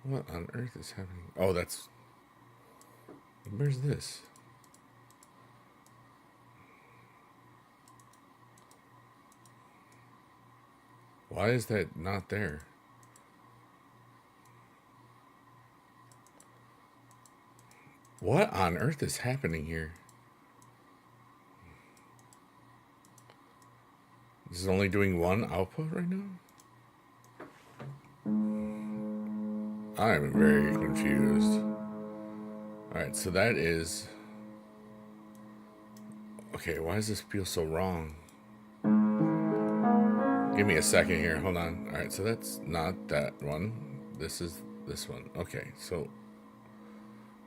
What on earth is happening? Oh, that's... Where's this? Why is that not there? What on earth is happening here? This is only doing one output right now? I'm very confused. Alright, so that is... Okay, why does this feel so wrong? Give me a second here, hold on. Alright, so that's not that one. This is this one. Okay, so...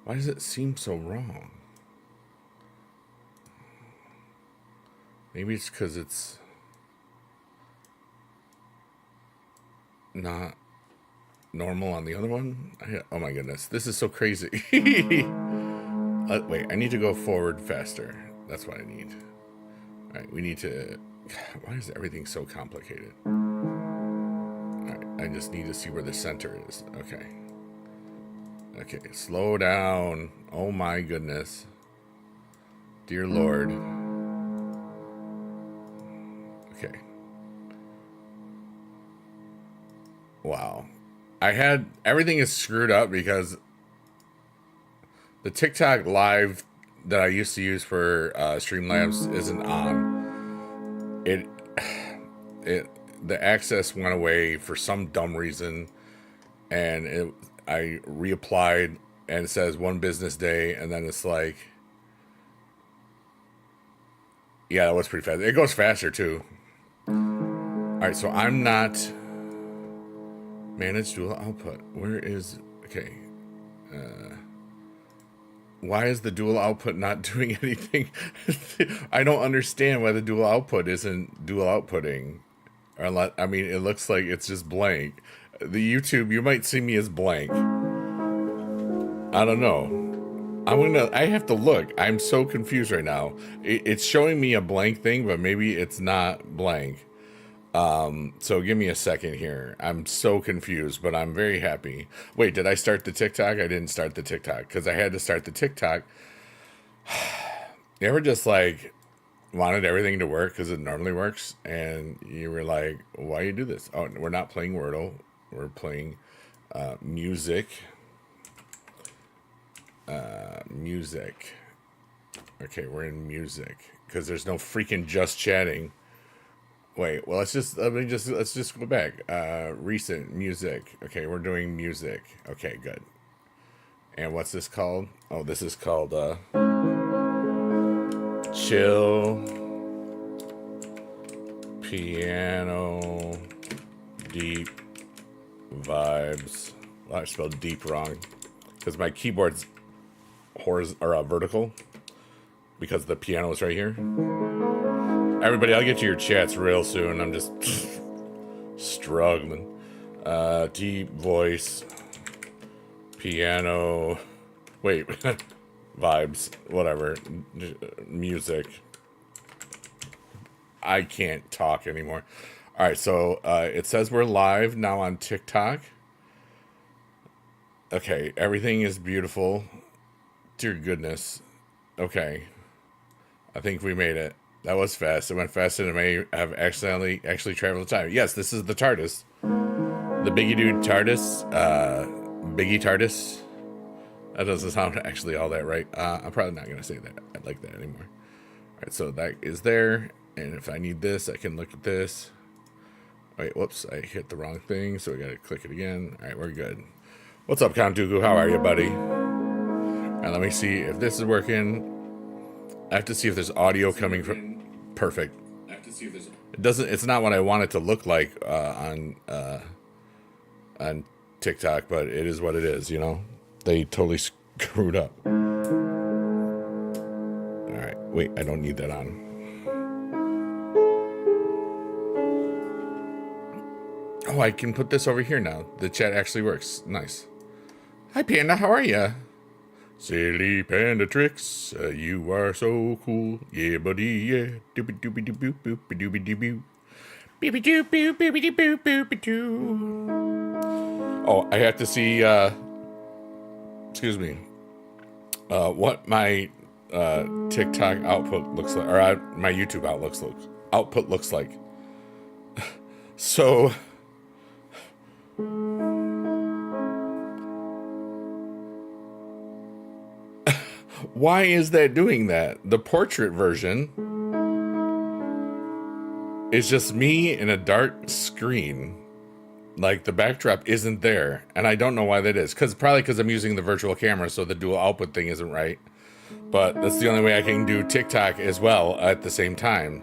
Why does it seem so wrong? Maybe it's because it's... not normal on the other one. Oh my goodness, this is so crazy. Wait, I need to go forward faster. That's what I need. All right, we need to... Why is everything so complicated? All right, I just need to see where the center is. Okay. Okay, slow down. Oh my goodness. Dear Lord. Okay. Wow. Everything is screwed up because the TikTok live that I used to use for Streamlabs isn't on. The access went away for some dumb reason, and I reapplied and it says 1 business day, and then it's like, yeah, that was pretty fast. It goes faster too. All right, so I'm not... Manage dual output. Where is... Okay. Why is the dual output not doing anything? I don't understand why the dual output isn't dual outputting. I mean, it looks like it's just blank. The YouTube, you might see me as blank. I don't know. I have to look. I'm so confused right now. It's showing me a blank thing, but maybe it's not blank. So give me a second here. I'm so confused, but I'm very happy. Wait, did I start the TikTok? I didn't start the TikTok because I had to start the TikTok. You ever just like wanted everything to work because it normally works, and you were like, why you do this? Oh, we're not playing Wordle. We're playing music. Music. Okay, we're in music because there's no freaking just chatting. Wait, well, let's just go back. Recent music. Okay, we're doing music. Okay, good. And what's this called? Oh, this is called chill piano deep vibes. Well, I spelled deep wrong because my keyboard's vertical because the piano is right here. Everybody, I'll get to your chats real soon. I'm just struggling. Deep voice, piano, wait, vibes, whatever, music. I can't talk anymore. All right, so it says we're live now on TikTok. Okay, everything is beautiful. Dear goodness. Okay, I think we made it. That was fast. It went faster than I may have actually traveled the time. Yes, this is the TARDIS. The Biggie Dude TARDIS. Biggie TARDIS. That doesn't sound actually all that right. I'm probably not going to say that. I like that anymore. All right, so that is there. And if I need this, I can look at this. Wait, whoops. I hit the wrong thing, so we got to click it again. All right, we're good. What's up, Count Dooku? How are you, buddy? All right, let me see if this is working. I have to see if there's audio coming from... Perfect. It doesn't... It's not what I want it to look like on TikTok, but it is what it is, you know? They totally screwed up. Alright, wait, I don't need that on. Oh, I can put this over here now. The chat actually works. Nice. Hi, Panda, how are ya? Silly panda tricks, you are so cool. Yeah, buddy, yeah. Doopy doopy doop boop boop doopy doop boop. Beepy doop boop boopy doop boop boop doo. Oh, I have to see. Excuse me. What my TikTok output looks like, or my YouTube output looks like. So why is that doing that? The portrait version is just me in a dark screen. Like the backdrop isn't there, and I don't know why that is. Probably because I'm using the virtual camera, so the dual output thing isn't right. But that's the only way I can do TikTok as well at the same time.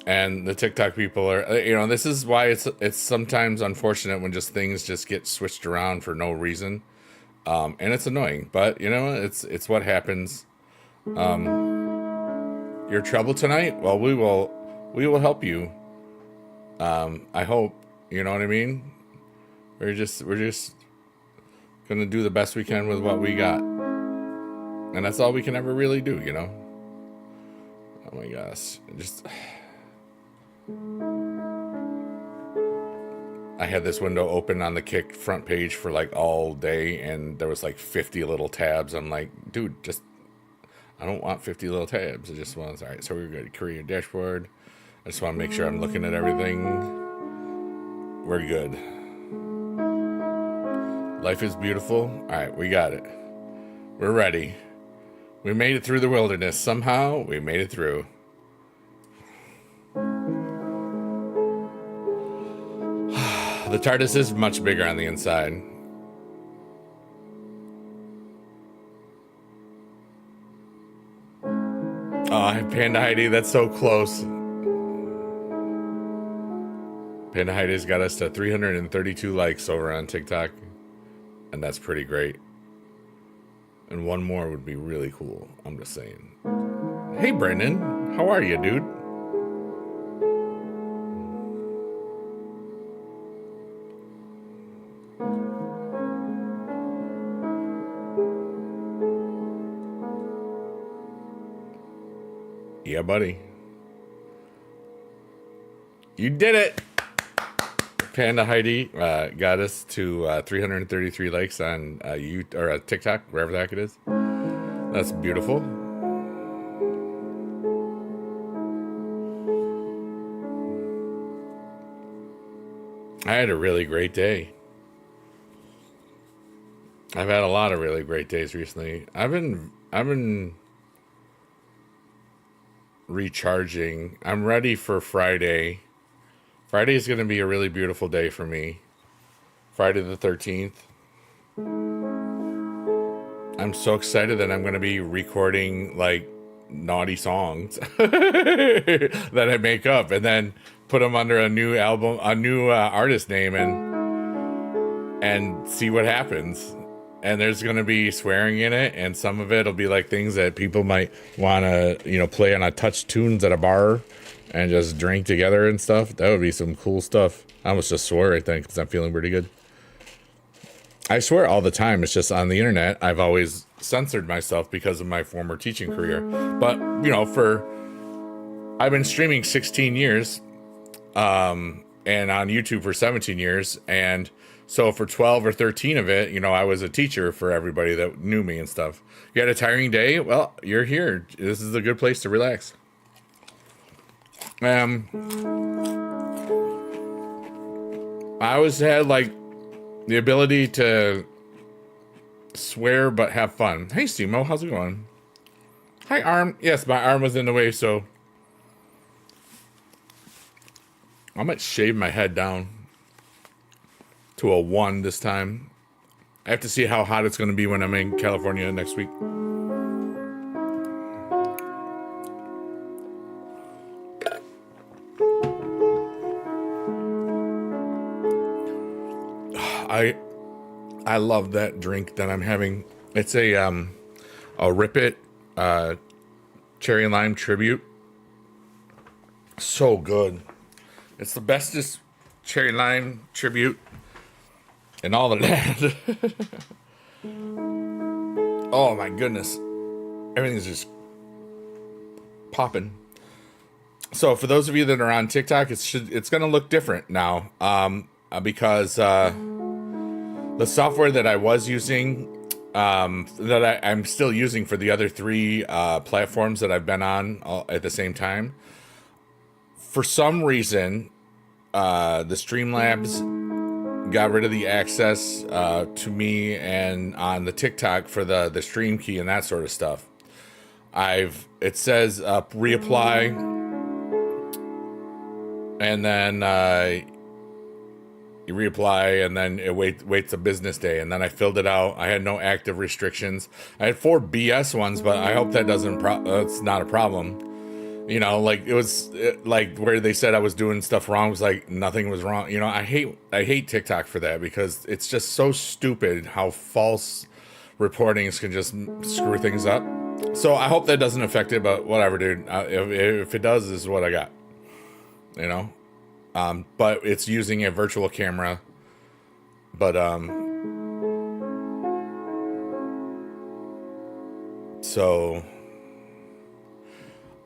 And the TikTok people are, this is why it's sometimes unfortunate when just things just get switched around for no reason, and it's annoying. But it's what happens. Your trouble tonight? Well, we will help you. I hope. You know what I mean? We're just gonna do the best we can with what we got, and that's all we can ever really do. Oh my gosh, I had this window open on the Kick front page for like all day, and there was like 50 little tabs. I'm like, dude, I don't want 50 little tabs. I just want, all right, so we're going to create a dashboard. I just want to make sure I'm looking at everything. We're good. Life is beautiful. All right, we got it. We're ready. We made it through the wilderness. Somehow, we made it through. The TARDIS is much bigger on the inside. Oh, Panda Heidi, that's so close. Panda Heidi's got us to 332 likes over on TikTok, and that's pretty great. And one more would be really cool. I'm just saying. Hey, Brendan, how are you, dude? Yeah, buddy. You did it! Panda Heidi got us to 333 likes on TikTok, wherever the heck it is. That's beautiful. I had a really great day. I've had a lot of really great days recently. I've been recharging. I'm ready for Friday. Friday is going to be a really beautiful day for me. Friday the 13th. I'm so excited that I'm going to be recording like naughty songs that I make up and then put them under a new album, a new artist name, and see what happens. And there's going to be swearing in it, and some of it will be like things that people might want to, play on a touch tunes at a bar and just drink together and stuff. That would be some cool stuff. I almost just swore, I think, because I'm feeling pretty good. I swear all the time. It's just on the internet. I've always censored myself because of my former teaching career. But, I've been streaming 16 years and on YouTube for 17 years. And so for 12 or 13 of it, I was a teacher for everybody that knew me and stuff. You had a tiring day? Well, you're here. This is a good place to relax. I always had like the ability to swear but have fun. Hey, Stimo, how's it going? Hi, arm. Yes, my arm was in the way, so I might shave my head down to a 1 this time. I have to see how hot it's going to be when I'm in California next week. I love that drink that I'm having. It's a Rip It cherry and lime tribute. So good. It's the bestest cherry and lime tribute in all the land. Oh my goodness. Everything's just popping. So for those of you that are on TikTok, it's going to look different now because The software that I was using, I'm still using for the other three platforms that I've been on all, at the same time. For some reason, the Streamlabs got rid of the access to me and on the TikTok for the stream key and that sort of stuff. It says reapply, and then you reapply, and then it waits a business day, and then I filled it out. I had no active restrictions. I had 4 BS ones, but I hope that that's not a problem. You know, like like where they said I was doing stuff wrong was like nothing was wrong. You know, I hate TikTok for that, because it's just so stupid how false reportings can just screw things up. So I hope that doesn't affect it, but whatever, dude. If it does, this is what I got. You know, but it's using a virtual camera. But so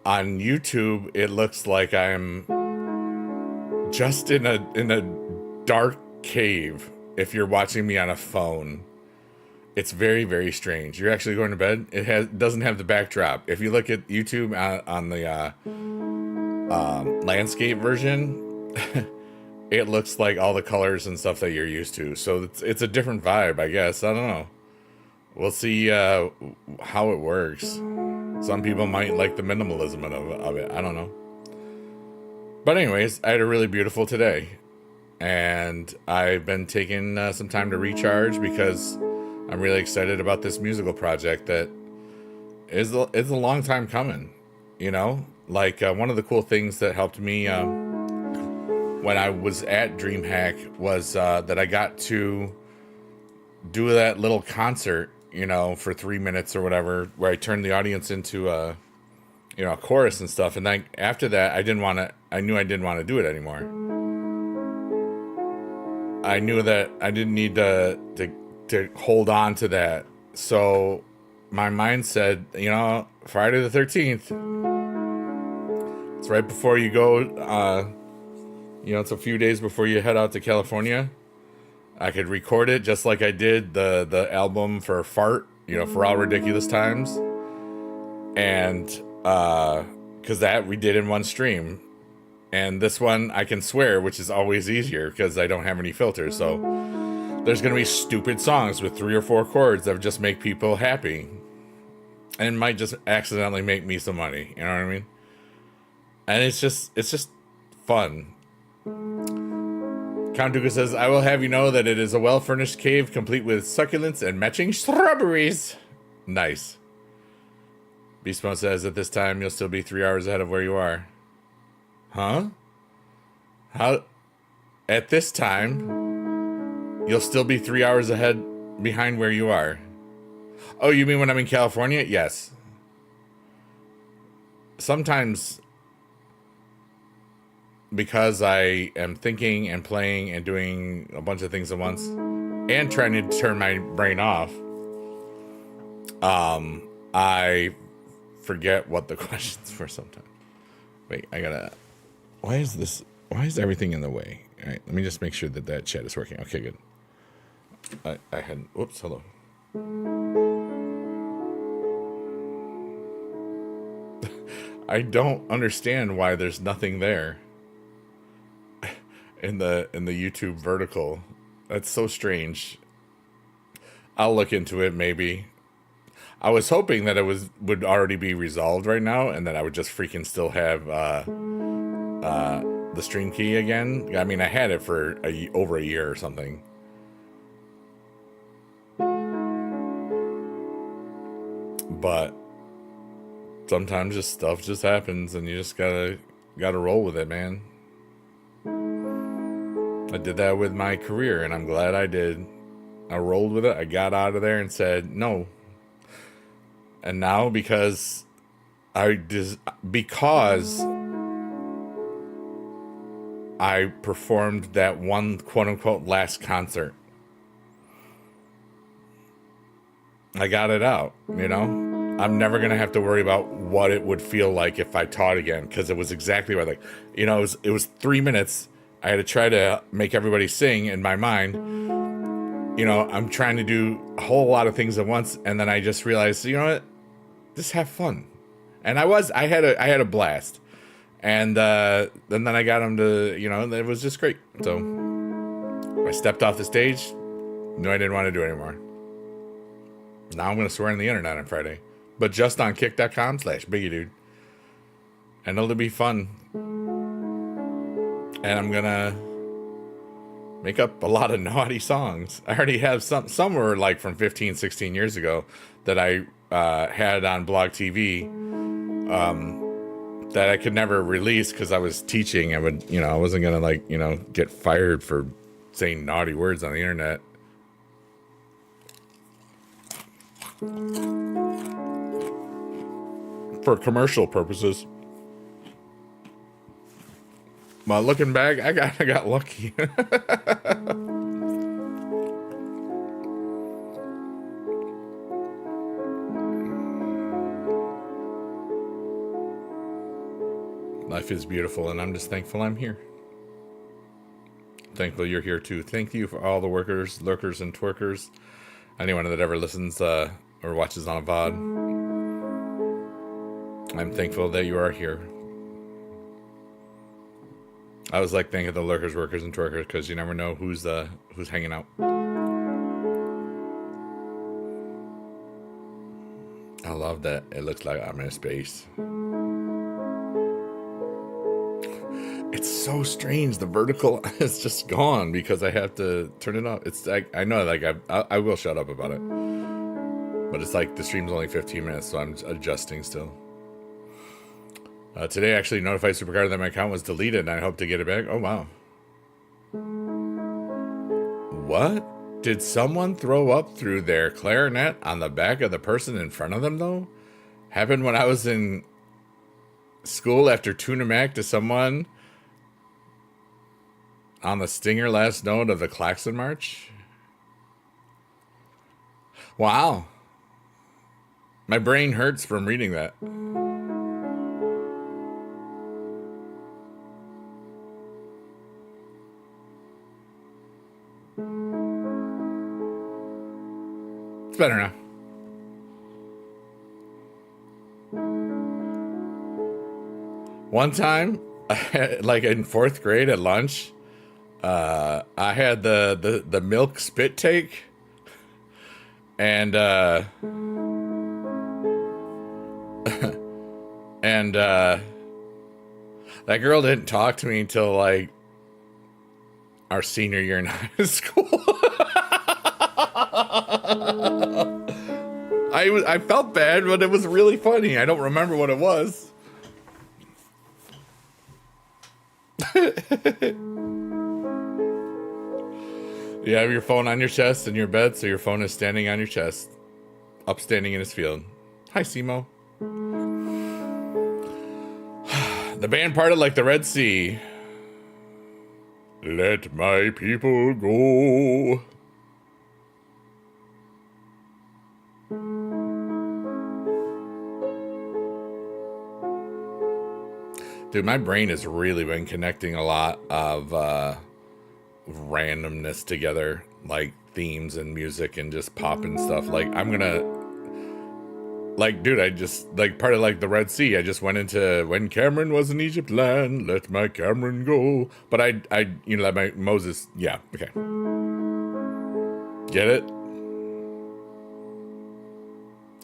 on YouTube, it looks like I'm just in a dark cave. If you're watching me on a phone, it's very, very strange. You're actually going to bed. It doesn't have the backdrop. If you look at YouTube on the landscape version, it looks like all the colors and stuff that you're used to. So it's a different vibe, I guess. I don't know. We'll see how it works. Some people might like the minimalism of it. I don't know. But anyways, I had a really beautiful today. And I've been taking some time to recharge, because I'm really excited about this musical project that is a long time coming. You know? Like, one of the cool things that helped me when I was at DreamHack was that I got to do that little concert, you know, for 3 minutes or whatever, where I turned the audience into a chorus and stuff. And then after that, I knew I didn't want to do it anymore. I knew that I didn't need to hold on to that. So my mind said, you know, Friday the 13th, it's right before you go, it's a few days before you head out to California. I could record it just like I did the album for Fart, For All Ridiculous Times. And because that we did in one stream. And this one I can swear, which is always easier because I don't have any filters. So there's going to be stupid songs with 3 or 4 chords that just make people happy. And might just accidentally make me some money. You know what I mean? And it's just fun. Count Duca says, I will have you know that it is a well-furnished cave complete with succulents and matching strawberries. Nice. Beastmo says, at this time, you'll still be 3 hours ahead of where you are. Huh? How? At this time, you'll still be 3 hours behind where you are. Oh, you mean when I'm in California? Yes. Sometimes, because I am thinking and playing and doing a bunch of things at once and trying to turn my brain off, I forget what the questions were sometimes. Wait, why is everything in the way? All right, let me just make sure that chat is working. Okay, good. I had, whoops, hello. I don't understand why there's nothing there in the YouTube vertical. That's so strange. I'll look into it maybe. I was hoping that it would already be resolved right now, and that I would just freaking still have the stream key again. I mean, I had it for over a year or something. But sometimes just stuff just happens, and you just gotta roll with it, man. I did that with my career, and I'm glad I did. I rolled with it. I got out of there and said no. And now because I performed that one quote unquote last concert, I got it out, I'm never going to have to worry about what it would feel like if I taught again, because it was exactly what, it was 3 minutes. I had to try to make everybody sing in my mind. you know, I'm trying to do a whole lot of things at once, and then I just realized, you know what, just have fun. And I had a blast, and then I got him to, you know, it was just great. So I stepped off the stage, knew I didn't want to do it anymore. Now I'm gonna swear on the internet on Friday, but just on kick.com/BiggieDude, and it'll be fun. And I'm gonna make up a lot of naughty songs. I already have some were like from 15, 16 years ago that I had on Blog TV that I could never release because I was teaching. I would, you know, I wasn't gonna like, you know, get fired for saying naughty words on the internet. For commercial purposes. Well, looking back, I got lucky. Life is beautiful, and I'm just thankful I'm here. Thankful you're here too. Thank you for all the workers, lurkers, and twerkers. Anyone that ever listens or watches on a VOD. I'm thankful that you are here. I was like thinking of the lurkers, workers, and twerkers because you never know who's hanging out. I love that. It looks like I'm in space. It's so strange. The vertical is just gone because I have to turn it off. It's like, I know, like I will shut up about it, but it's like the stream's only 15 minutes, so I'm adjusting still. Today actually notified Supercar that my account was deleted and I hope to get it back. Oh, wow. What? Did someone throw up through their clarinet on the back of the person in front of them, though? Happened when I was in school after Tuna Mac to someone on the stinger last note of the Klaxon March. Wow. My brain hurts from reading that. It's better now. One time, like in 4th grade at lunch, I had the milk spit take, and and that girl didn't talk to me until like our senior year in high school. I felt bad, but it was really funny. I don't remember what it was. You have your phone on your chest in your bed, so your phone is standing on your chest, upstanding in his field. Hi, Simo. The band parted like the Red Sea. Let my people go. Dude, my brain has really been connecting a lot of randomness together, like themes and music and just pop and stuff. Like, I'm gonna, like, dude, I just, like, part of, like, the Red Sea, I just went into, when Cameron was in Egypt land, let my Cameron go. But I, you know, let my Moses, yeah, okay. Get it?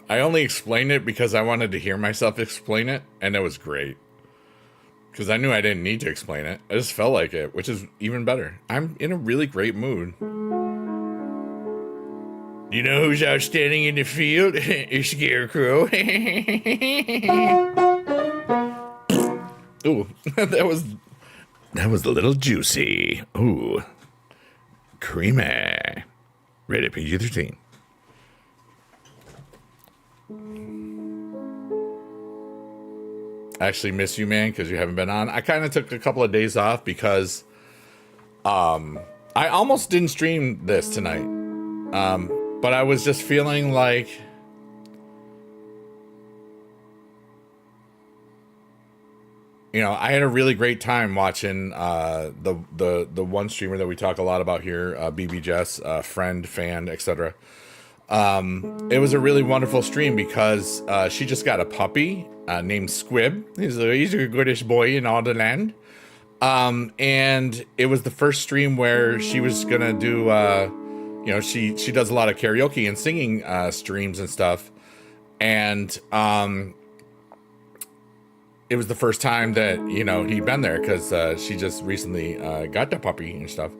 I only explained it because I wanted to hear myself explain it, and it was great. Because I knew I didn't need to explain it. I just felt like it, which is even better. I'm in a really great mood. You know who's outstanding in the field? A scarecrow. Ooh, that was a little juicy. Ooh, creamy. Rated PG-13. I actually miss you, man, because you haven't been on. I kind of took a couple of days off because I almost didn't stream this tonight. But I was just feeling like I had a really great time watching the one streamer that we talk a lot about here, BB Jess, friend, fan, etc. It was a really wonderful stream because she just got a puppy named Squib. He's a goodish boy in all the land. And it was the first stream where she was gonna do, she does a lot of karaoke and singing streams and stuff. And it was the first time that he'd been there because she just recently got the puppy and stuff.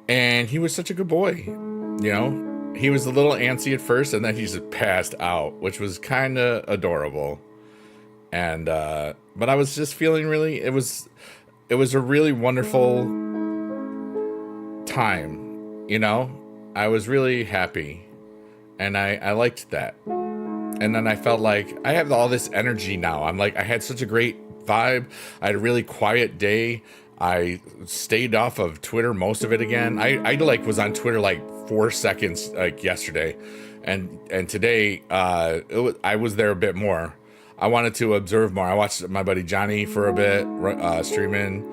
And he was such a good boy. He was a little antsy at first, and then he just passed out, which was kind of adorable. And but I was just feeling really. It was a really wonderful time. I was really happy, and I liked that. And then I felt like I have all this energy now. I'm like, I had such a great vibe. I had a really quiet day. I stayed off of Twitter, most of it again. I was on Twitter like 4 seconds like yesterday. And today I was there a bit more. I wanted to observe more. I watched my buddy Johnny for a bit streaming,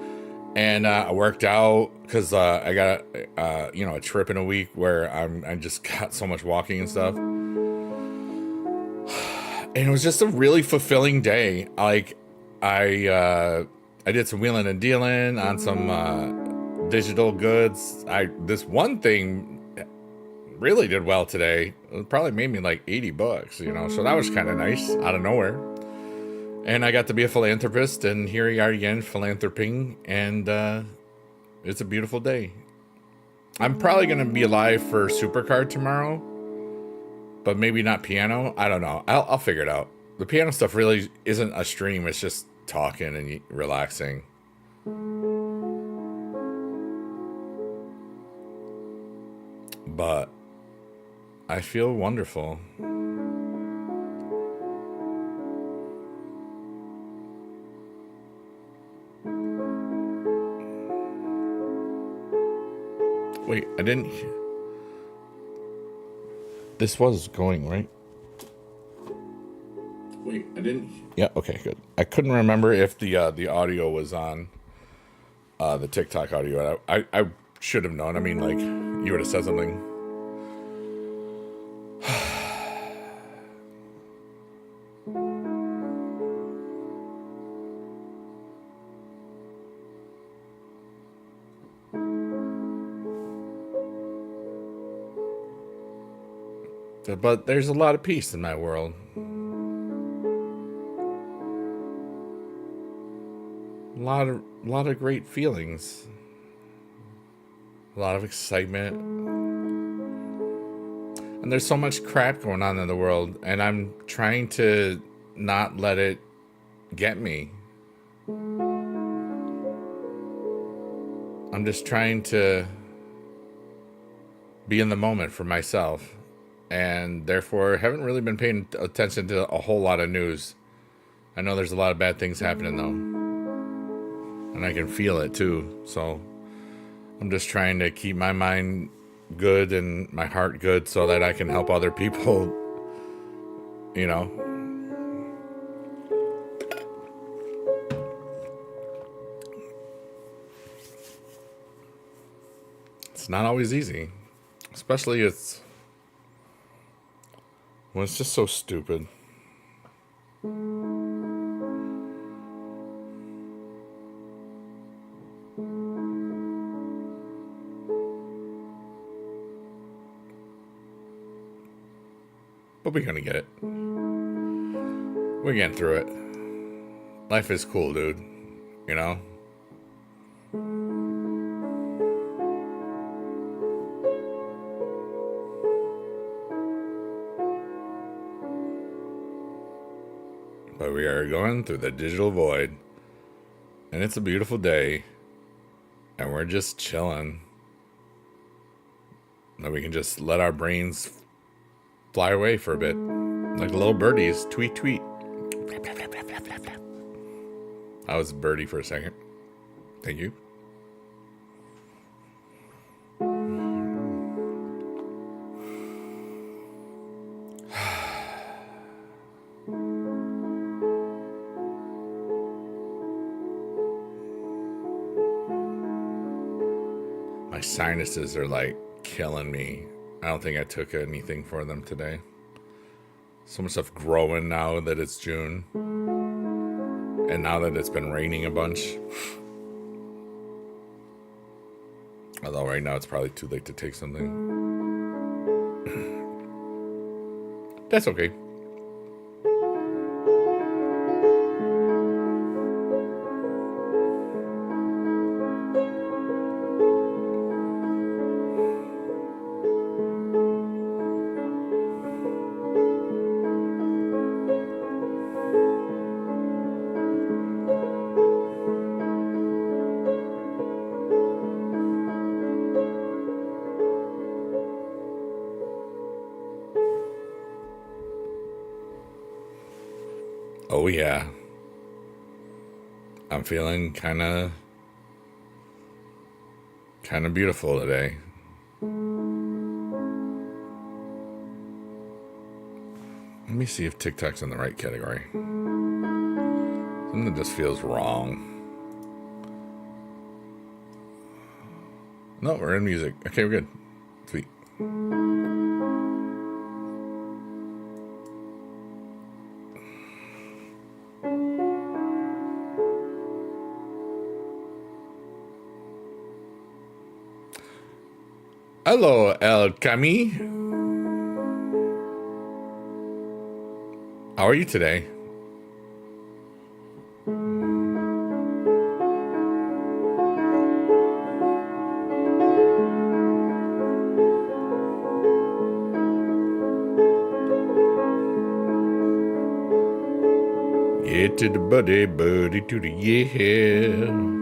and I worked out because I got a trip in a week where I just got so much walking and stuff. And it was just a really fulfilling day. Like I did some wheeling and dealing on some digital goods. This one thing really did well today. It probably made me like $80, so that was kind of nice out of nowhere. And I got to be a philanthropist, and here we are again philanthroping, and it's a beautiful day. I'm probably gonna be live for Supercard tomorrow, but maybe not piano. I don't know. I'll figure it out. The piano stuff really isn't a stream. It's just talking and relaxing. But I feel wonderful. Wait, I didn't... This was going, right? Wait, I didn't... Yeah, okay, good. I couldn't remember if the audio was on the TikTok audio. I should have known. I mean, like, you would have said something. But there's a lot of peace in my world. A lot of great feelings. A lot of excitement. And there's so much crap going on in the world, and I'm trying to not let it get me. I'm just trying to be in the moment for myself. And therefore haven't really been paying attention to a whole lot of news. I know there's a lot of bad things happening though, and I can feel it too. So I'm just trying to keep my mind good and my heart good so that I can help other people, It's not always easy, especially when it's just so stupid. But we're gonna get it. We're getting through it. Life is cool, dude. But we are going through the digital void, and it's a beautiful day, and we're just chilling. And we can just let our brains fly away for a bit, like little birdies. Tweet, tweet. I was a birdie for a second. Thank you. sinuses are like killing me. I don't think I took anything for them today. So much stuff growing now that it's June. And now that it's been raining a bunch. Although right now it's probably too late to take something. That's okay. Oh yeah. I'm feeling kind of beautiful today. Let me see if TikTok's in the right category. Something just feels wrong. No, we're in music. Okay, we're good. Sweet. Hello, El Cami. How are you today? Yeah, to the buddy, buddy, to the yeah.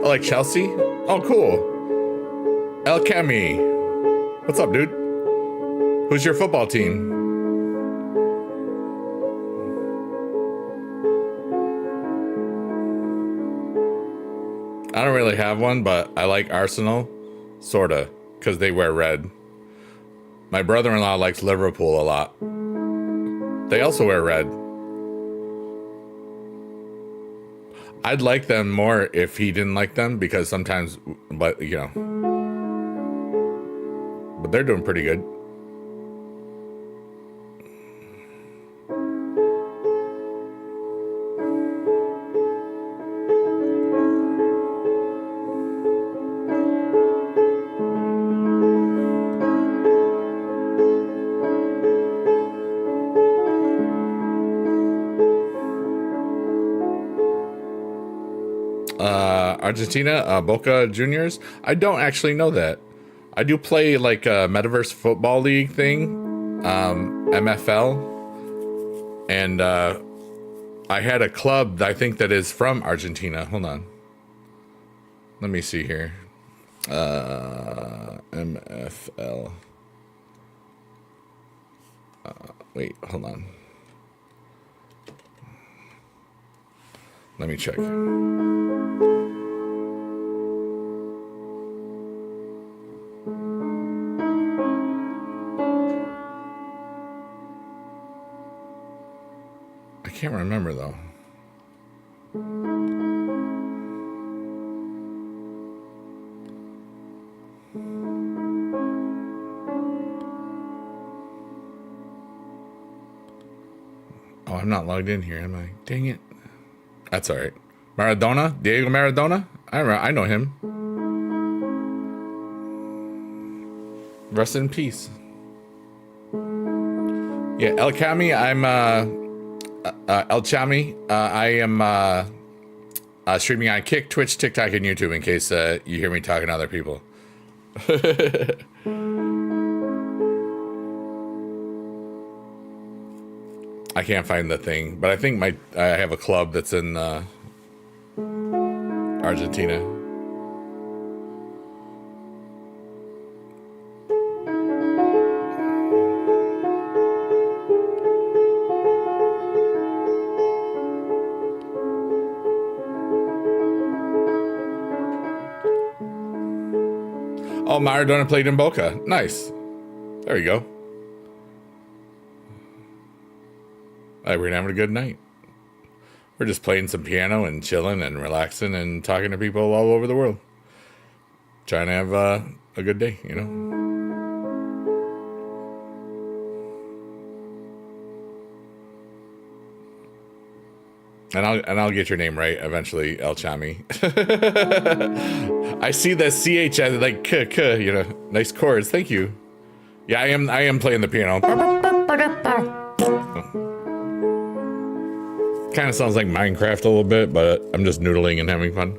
Oh, like Chelsea? Oh, cool. El Cami. What's up, dude? Who's your football team? I don't really have one, but I like Arsenal. Sorta. Because they wear red. My brother-in-law likes Liverpool a lot. They also wear red. I'd like them more if he didn't like them, because sometimes, but you know. But they're doing pretty good. Argentina, Boca Juniors. I don't actually know that. I do play like a Metaverse Football League thing, MFL, and I had a club that I think that is from Argentina. Hold on, let me see here. MFL. Wait, hold on. Let me check. I can't remember though. Oh, I'm not logged in here, am I? Dang it. That's all right. Maradona? Diego Maradona? I know him. Rest in peace. Yeah, El Cami, I'm El Chami. I am streaming on Kick, Twitch, TikTok, and YouTube in case you hear me talking to other people. I can't find the thing, but I think I have a club that's in Argentina. Oh, Maradona played in Boca. Nice. There you go. We're having a good night. We're just playing some piano and chilling and relaxing and talking to people all over the world. Trying to have a good day, you know? And I'll get your name right eventually, El Chami. I see the CH as like k, you know, nice chords. Thank you. Yeah, I am playing the piano. Kind of sounds like Minecraft a little bit, but I'm just noodling and having fun.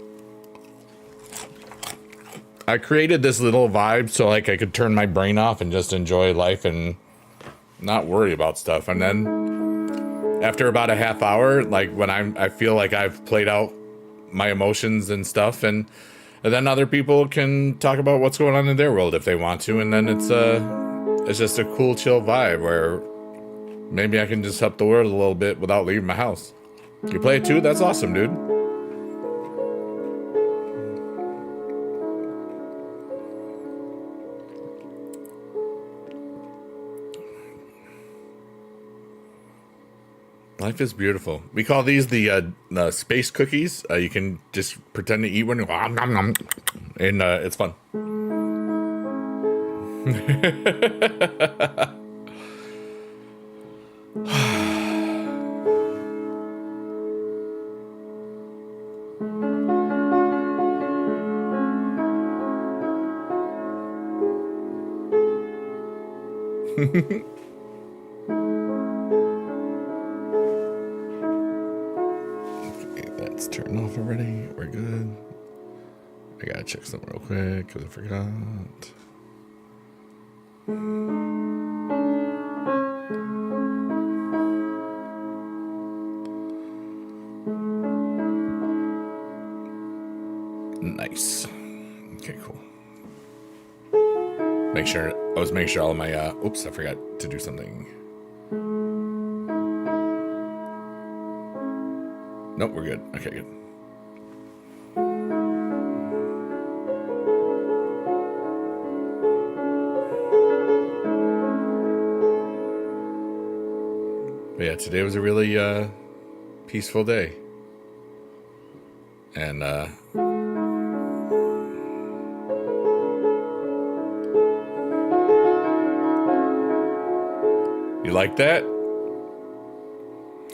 I created this little vibe so like I could turn my brain off and just enjoy life and not worry about stuff. And then after about a half hour, like when I feel like I've played out my emotions and stuff, and then other people can talk about what's going on in their world if they want to, and then it's just a cool, chill vibe where maybe I can just help the world a little bit without leaving my house. You play it too? That's awesome, dude. Life is beautiful. We call these the space cookies. You can just pretend to eat one, and it's fun. That's turned off already. We're good. I gotta check something real quick because I forgot. Nice. Okay, cool. I was making sure all of my, oops, I forgot to do something. Nope, we're good. Okay, good. But yeah, today was a really peaceful day. And you like that?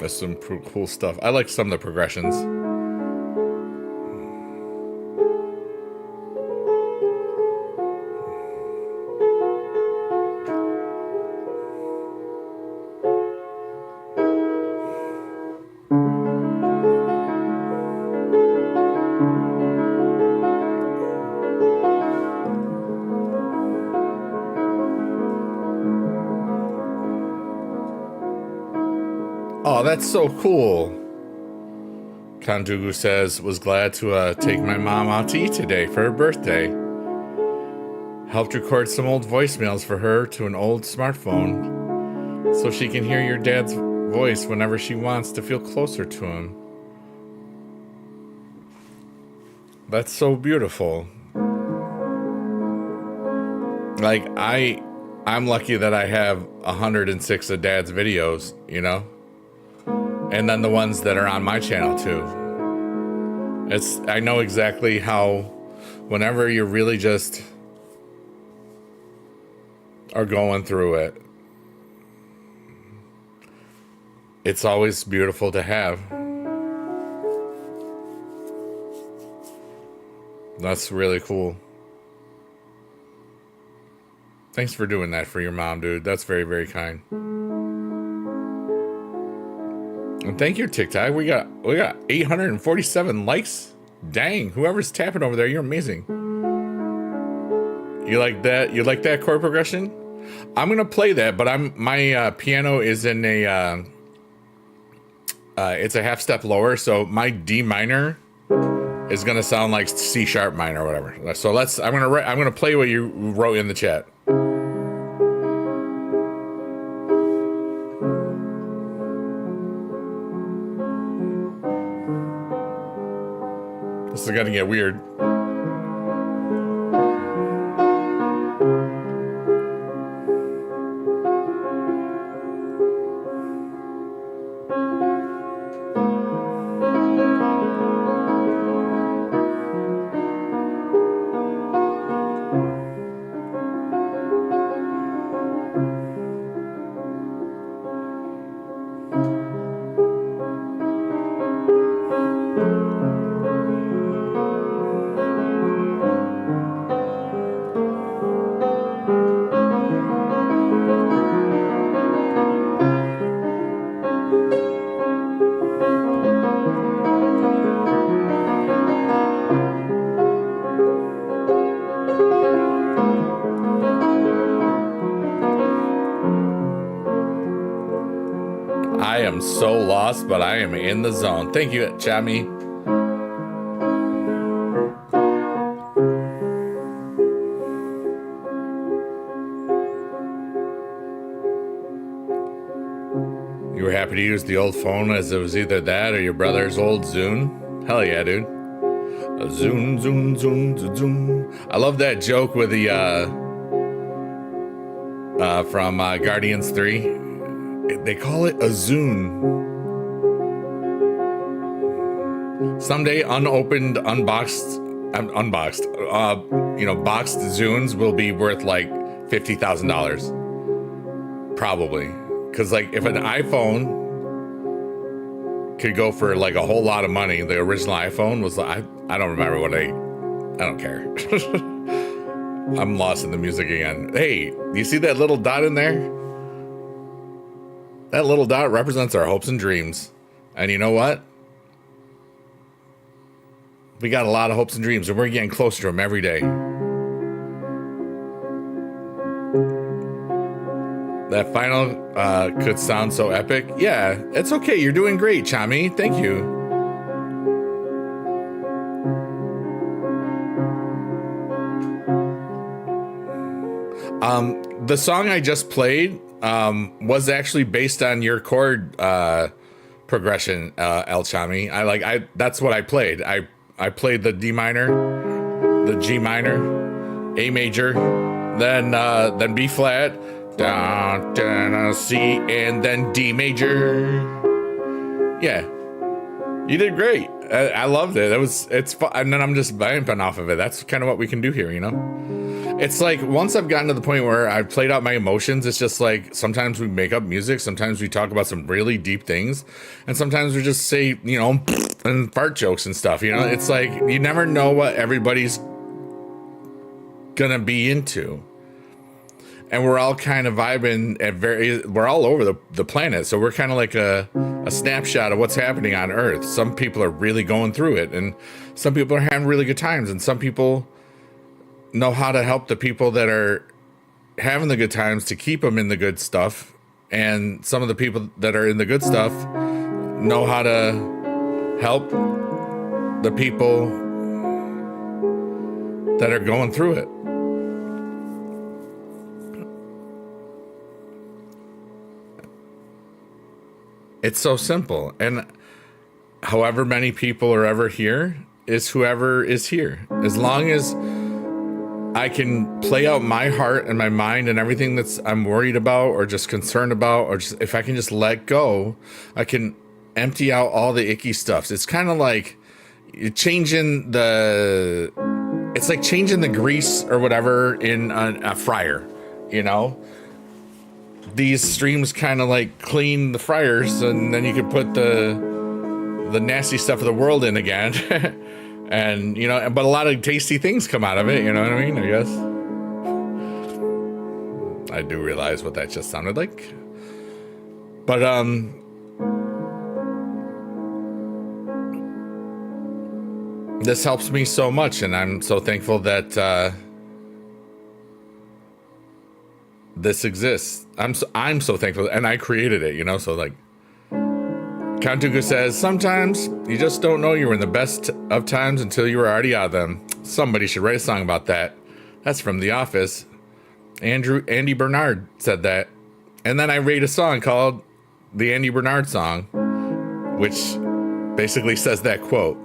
That's some cool stuff. I like some of the progressions. Oh, that's so cool. Kandugu says, was glad to take my mom out to eat today for her birthday. Helped record some old voicemails for her to an old smartphone so she can hear your dad's voice whenever she wants to feel closer to him. That's so beautiful. Like, I'm lucky that I have 106 of Dad's videos, you know? And then the ones that are on my channel too. I know exactly how, whenever you really just are going through it, it's always beautiful to have. That's really cool. Thanks for doing that for your mom, dude. That's very, very kind. And thank you, TikTok. We got 847 likes. Dang, whoever's tapping over there, you're amazing. You like that? You like that chord progression? I'm gonna play that, but my piano is in a it's a half step lower, so my D minor is gonna sound like C sharp minor or whatever. So I'm gonna play what you wrote in the chat. This is gonna get weird. so lost, but I am in the zone. Thank you, Chami. You were happy to use the old phone as it was either that or your brother's old Zune? Hell yeah, dude. Zoom, zoom, zoom, zoom, zoom. I love that joke with the, from Guardians 3. They call it a Zune. Someday unopened, boxed Zunes will be worth like $50,000. Probably. Because like if an iPhone could go for like a whole lot of money, the original iPhone was like, I don't remember what I don't care. I'm lost in the music again. Hey, you see that little dot in there? That little dot represents our hopes and dreams. And you know what? We got a lot of hopes and dreams, and we're getting closer to them every day. That final could sound so epic. Yeah, it's okay. You're doing great, Chami. Thank you. The song I just played was actually based on your chord progression, El Chami. That's what I played. I played the D minor, the G minor, A major, then B flat, down, C, and then D major. Yeah, you did great. I loved it. It's fun, and then I'm just vamping off of it. That's kind of what we can do here, you know. It's like once I've gotten to the point where I've played out my emotions, it's just like sometimes we make up music, sometimes we talk about some really deep things, and sometimes we just say, you know, and fart jokes and stuff, you know. It's like you never know what everybody's gonna be into, and we're all kind of vibing at we're all over the planet, so we're kind of like a snapshot of what's happening on Earth. Some people are really going through it, and some people are having really good times, and some people know how to help the people that are having the good times to keep them in the good stuff, and some of the people that are in the good stuff know how to help the people that are going through it. It's so simple, and however many people are ever here is whoever is here. As long as I can play out my heart and my mind and everything that's I'm worried about or just concerned about, or just if I can just let go, I can empty out all the icky stuff. It's kind of like changing the grease or whatever in a fryer, you know? These streams kind of like clean the fryers, and then you can put the nasty stuff of the world in again. And, you know, but a lot of tasty things come out of it, you know what I mean? I guess. I do realize what that just sounded like. But, this helps me so much, and I'm so thankful that, this exists. I'm so thankful, and I created it, you know, so like, Kantuku says, sometimes you just don't know you were in the best of times until you were already out of them. Somebody should write a song about that. That's from The Office. Andy Bernard said that. And then I wrote a song called the Andy Bernard song, which basically says that quote.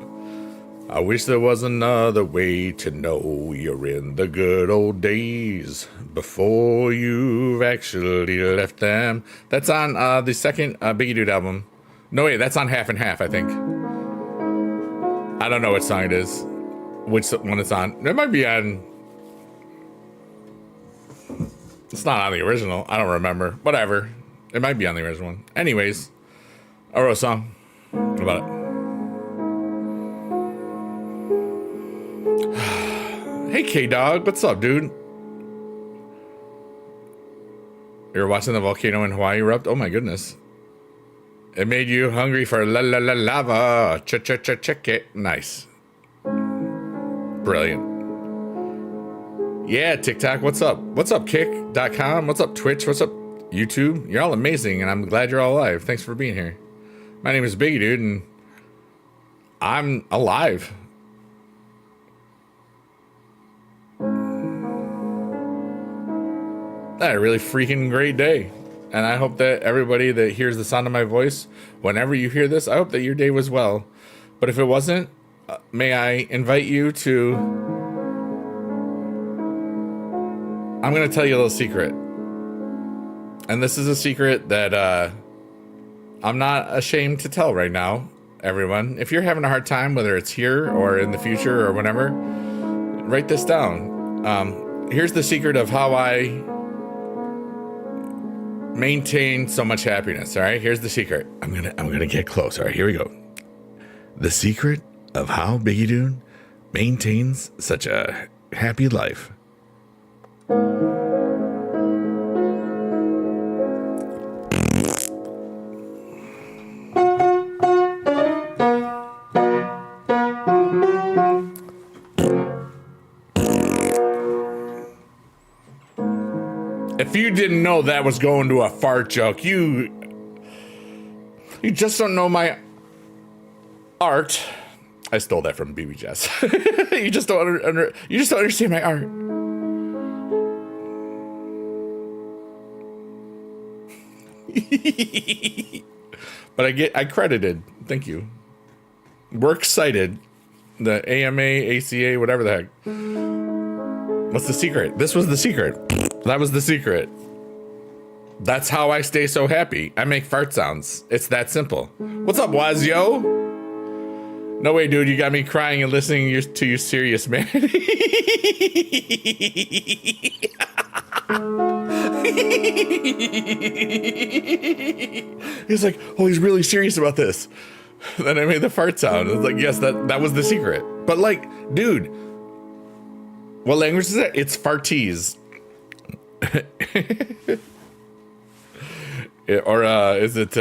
I wish there was another way to know you're in the good old days before you've actually left them. That's on the second Biggie Dude album. No, wait, that's on Half and Half, I think. I don't know what song it is, which one it's on. It might be on... It's not on the original. I don't remember. Whatever. It might be on the original one. Anyways, I wrote a song about it. Hey, K-Dog. What's up, dude? You're watching the volcano in Hawaii erupt? Oh, my goodness. It made you hungry for lava. Check it. Nice. Brilliant. Yeah, TikTok. What's up? What's up, Kick.com? What's up, Twitch? What's up, YouTube? You're all amazing, and I'm glad you're all alive. Thanks for being here. My name is Biggie Dude, and I'm alive. I had a really freaking great day. And I hope that everybody that hears the sound of my voice, whenever you hear this, I hope that your day was well. But if it wasn't, may I invite you to... I'm going to tell you a little secret. And this is a secret that I'm not ashamed to tell right now, everyone. If you're having a hard time, whether it's here or in the future or whenever, write this down. Here's the secret of how I maintain so much happiness. All right, here's the secret. I'm gonna get close. All right, here we go. The secret of how Biggie Dude maintains such a happy life. If you didn't know that was going to a fart joke, you just don't know my art. I stole that from BB Jess. You just don't understand my art. But I credited. Thank you. We're excited. The AMA, ACA, whatever the heck. What's the secret? This was the secret. That was the secret. That's how I stay so happy. I make fart sounds. It's that simple. What's up, Wazio? No way, dude. You got me crying and listening to you serious, man. He's like, oh, he's really serious about this. Then I made the fart sound. I was like, yes, that was the secret. But like, dude, what language is it? It's Fartese. Or is it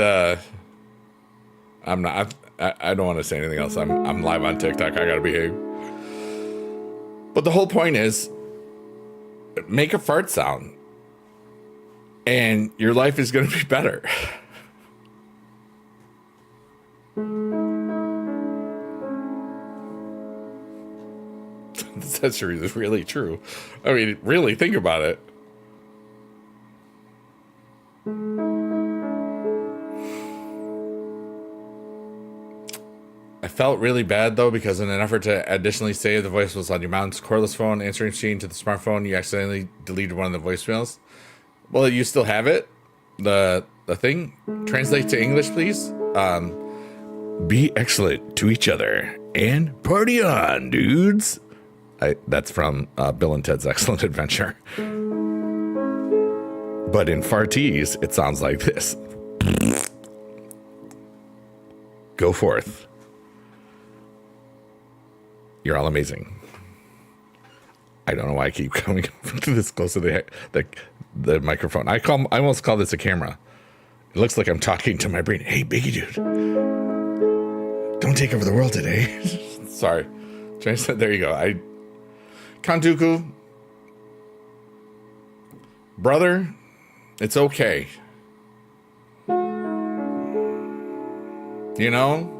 I'm not I don't want to say anything else. I'm live on TikTok. I gotta behave. But the whole point is make a fart sound and your life is gonna be better. That's really true. I mean, really think about it. I felt really bad though, because in an effort to additionally save the voicemails on your mom's cordless phone answering machine to the smartphone, you accidentally deleted one of the voicemails. Well, you still have it. The thing. Translate to English, please. Be excellent to each other and party on, dudes. That's from Bill and Ted's Excellent Adventure. But in Fartese, it sounds like this. Go forth. You're all amazing. I don't know why I keep coming this close to the microphone. I almost call this a camera. It looks like I'm talking to my brain. Hey, Biggie Dude. Don't take over the world today. Sorry. There you go. Kanduku. Brother, it's okay. You know?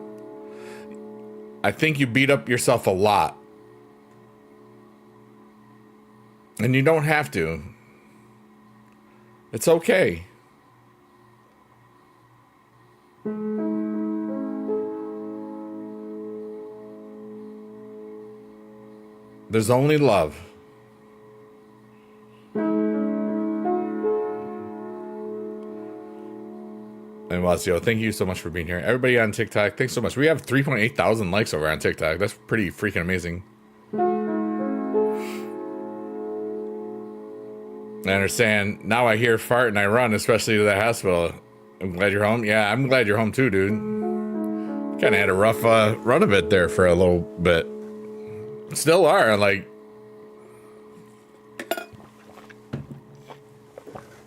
I think you beat up yourself a lot. And you don't have to. It's okay. There's only love. And Wazio, thank you so much for being here. Everybody on TikTok, thanks so much. We have 3.8 thousand likes over on TikTok. That's pretty freaking amazing. I understand. Now I hear fart and I run, especially to the hospital. I'm glad you're home. Yeah, I'm glad you're home too, dude. Kind of had a rough run of it there for a little bit. Still are, like...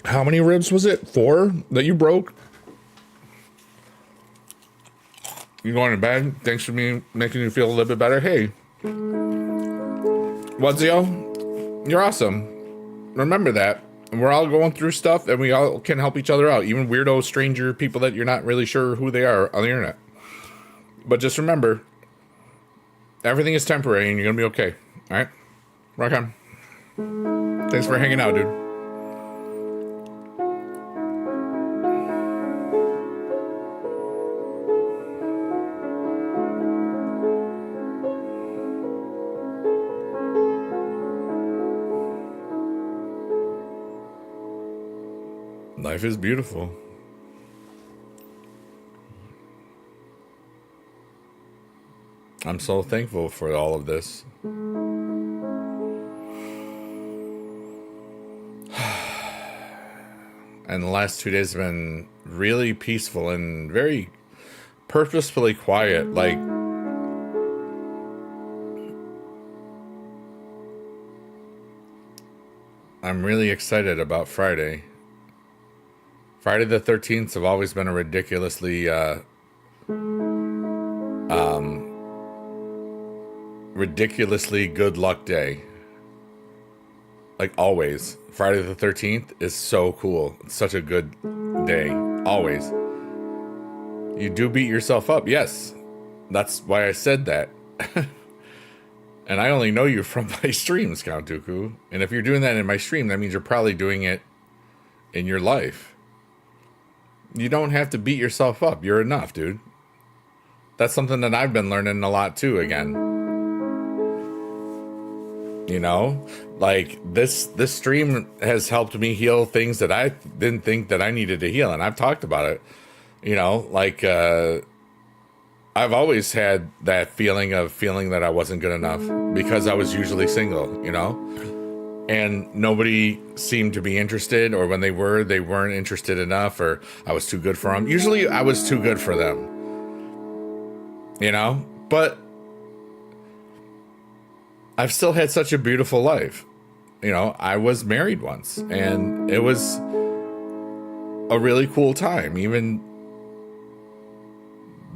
How many ribs was it? 4 that you broke? You going to bed? Thanks for me making you feel a little bit better. Hey. Wazio, you're awesome. Remember that. we're all going through stuff, and we all can help each other out. Even weirdo stranger people that you're not really sure who they are on the internet. But just remember, everything is temporary, and you're gonna be okay. All right, rock on. Thanks for hanging out, dude. Life is beautiful. I'm so thankful for all of this. And the last 2 days have been really peaceful and very purposefully quiet. Like, I'm really excited about Friday. Friday the 13th have always been a ridiculously good luck day. Like always. Friday the 13th is so cool. It's such a good day. Always. You do beat yourself up. Yes. That's why I said that. And I only know you from my streams, Count Dooku. And if you're doing that in my stream, that means you're probably doing it in your life. You don't have to beat yourself up. You're enough, dude. That's something that I've been learning a lot too, again. You know, like this stream has helped me heal things that I didn't think that I needed to heal. And I've talked about it, you know, like, I've always had that feeling that I wasn't good enough because I was usually single, you know, and nobody seemed to be interested, or when they weren't interested enough, or I was too good for them. Usually I was too good for them, you know, but I've still had such a beautiful life. You know, I was married once, and it was a really cool time, even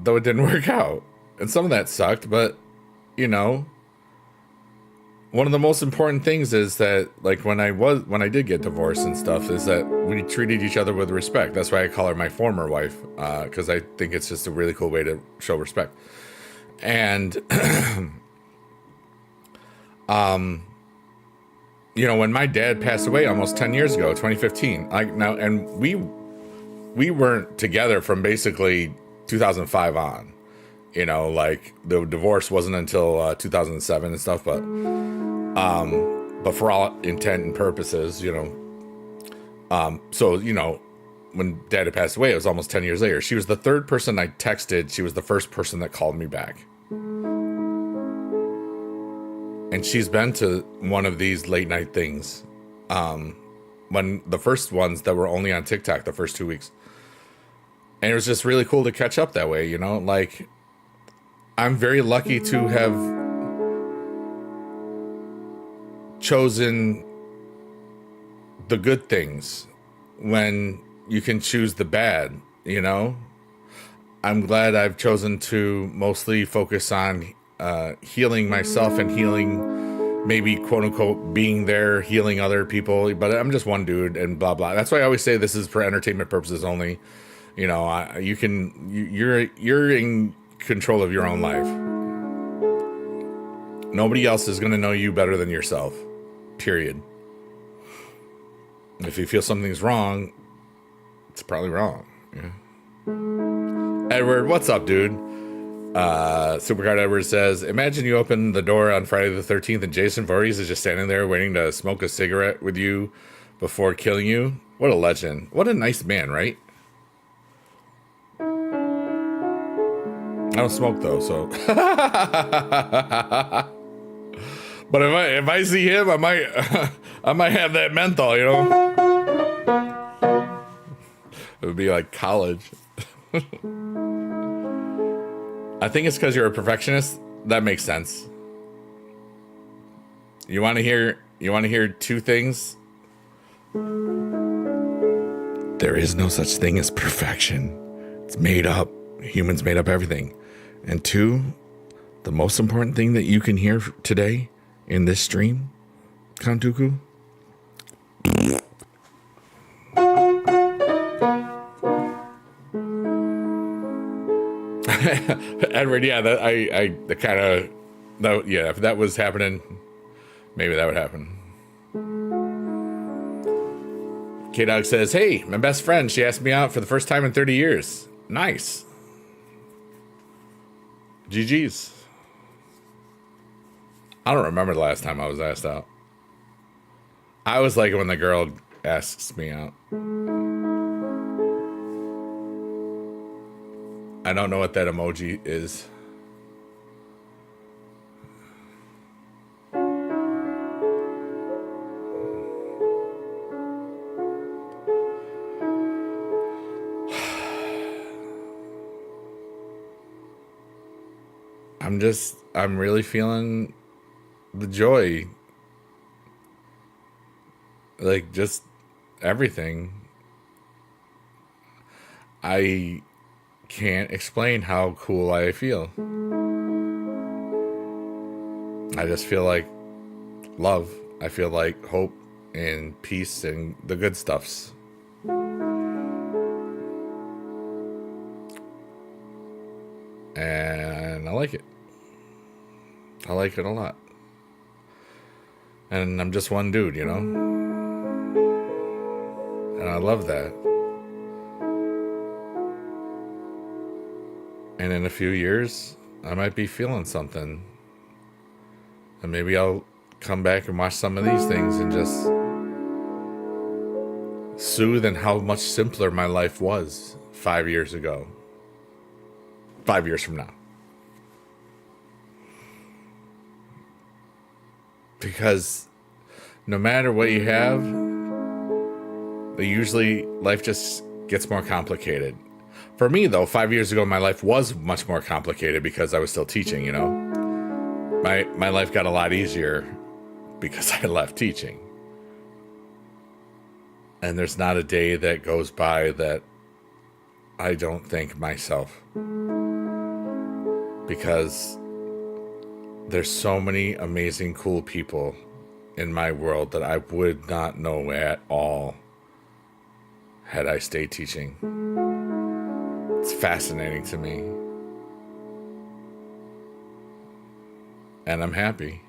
though it didn't work out. And some of that sucked, but, you know, one of the most important things is that, like, when I did get divorced and stuff, is that we treated each other with respect. That's why I call her my former wife, because I think it's just a really cool way to show respect. And you know, when my dad passed away almost 10 years ago, 2015, and we weren't together from basically 2005 on, you know, like the divorce wasn't until 2007 and stuff, but for all intent and purposes, you know, so, you know, when Dad had passed away, it was almost 10 years later. She was the third person I texted. She was the first person that called me back. And she's been to one of these late night things. When the first ones that were only on TikTok, the first 2 weeks. And it was just really cool to catch up that way, you know? Like, I'm very lucky to have chosen the good things when you can choose the bad, you know? I'm glad I've chosen to mostly focus on healing myself and healing, maybe quote unquote being there, healing other people, but I'm just one dude and blah blah. That's why I always say this is for entertainment purposes only. You know, you're in control of your own life. Nobody else is going to know you better than yourself. Period. If you feel something's wrong, it's probably wrong. Yeah. Edward, what's up, dude? Supercard Edward says, imagine you open the door on Friday the 13th and Jason Voorhees is just standing there waiting to smoke a cigarette with you before killing you. What a legend. What a nice man, right? I don't smoke though, so. But if I see him, I might have that menthol, you know. It would be like college. I think it's because you're a perfectionist. That makes sense. You want to hear two things? There is no such thing as perfection. It's made up. Humans made up everything. And two, the most important thing that you can hear today in this stream, Kantuku, Edward, yeah, that I the kind of that, yeah, if that was happening, maybe that would happen. K-Dog says, hey, my best friend, she asked me out for the first time in 30 years. Nice. GG's. I don't remember the last time I was asked out. I always like it when the girl asks me out. I don't know what that emoji is. I'm really feeling the joy. Like, just everything. I can't explain how cool I feel. I just feel like love. I feel like hope and peace and the good stuffs. And I like it. I like it a lot. And I'm just one dude, you know? And I love that. And in a few years, I might be feeling something. And maybe I'll come back and watch some of these things and just soothe in how much simpler my life was 5 years ago. 5 years from now. Because no matter what you have, usually life just gets more complicated. For me, though, 5 years ago, my life was much more complicated because I was still teaching, you know? My life got a lot easier because I left teaching. And there's not a day that goes by that I don't thank myself. Because there's so many amazing, cool people in my world that I would not know at all had I stayed teaching. It's fascinating to me. And I'm happy.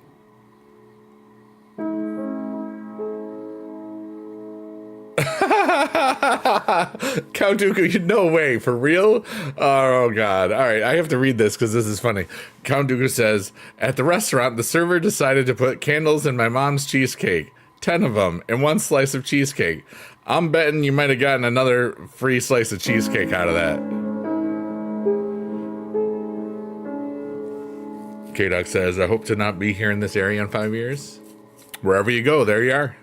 Count Dooku, no way, for real? Oh god. Alright, I have to read this because this is funny. Count Dooku says, at the restaurant, the server decided to put candles in my mom's cheesecake. 10 of them, and 1 slice of cheesecake. I'm betting you might have gotten another free slice of cheesecake out of that. K-Dog says, I hope to not be here in this area in 5 years. Wherever you go, there you are.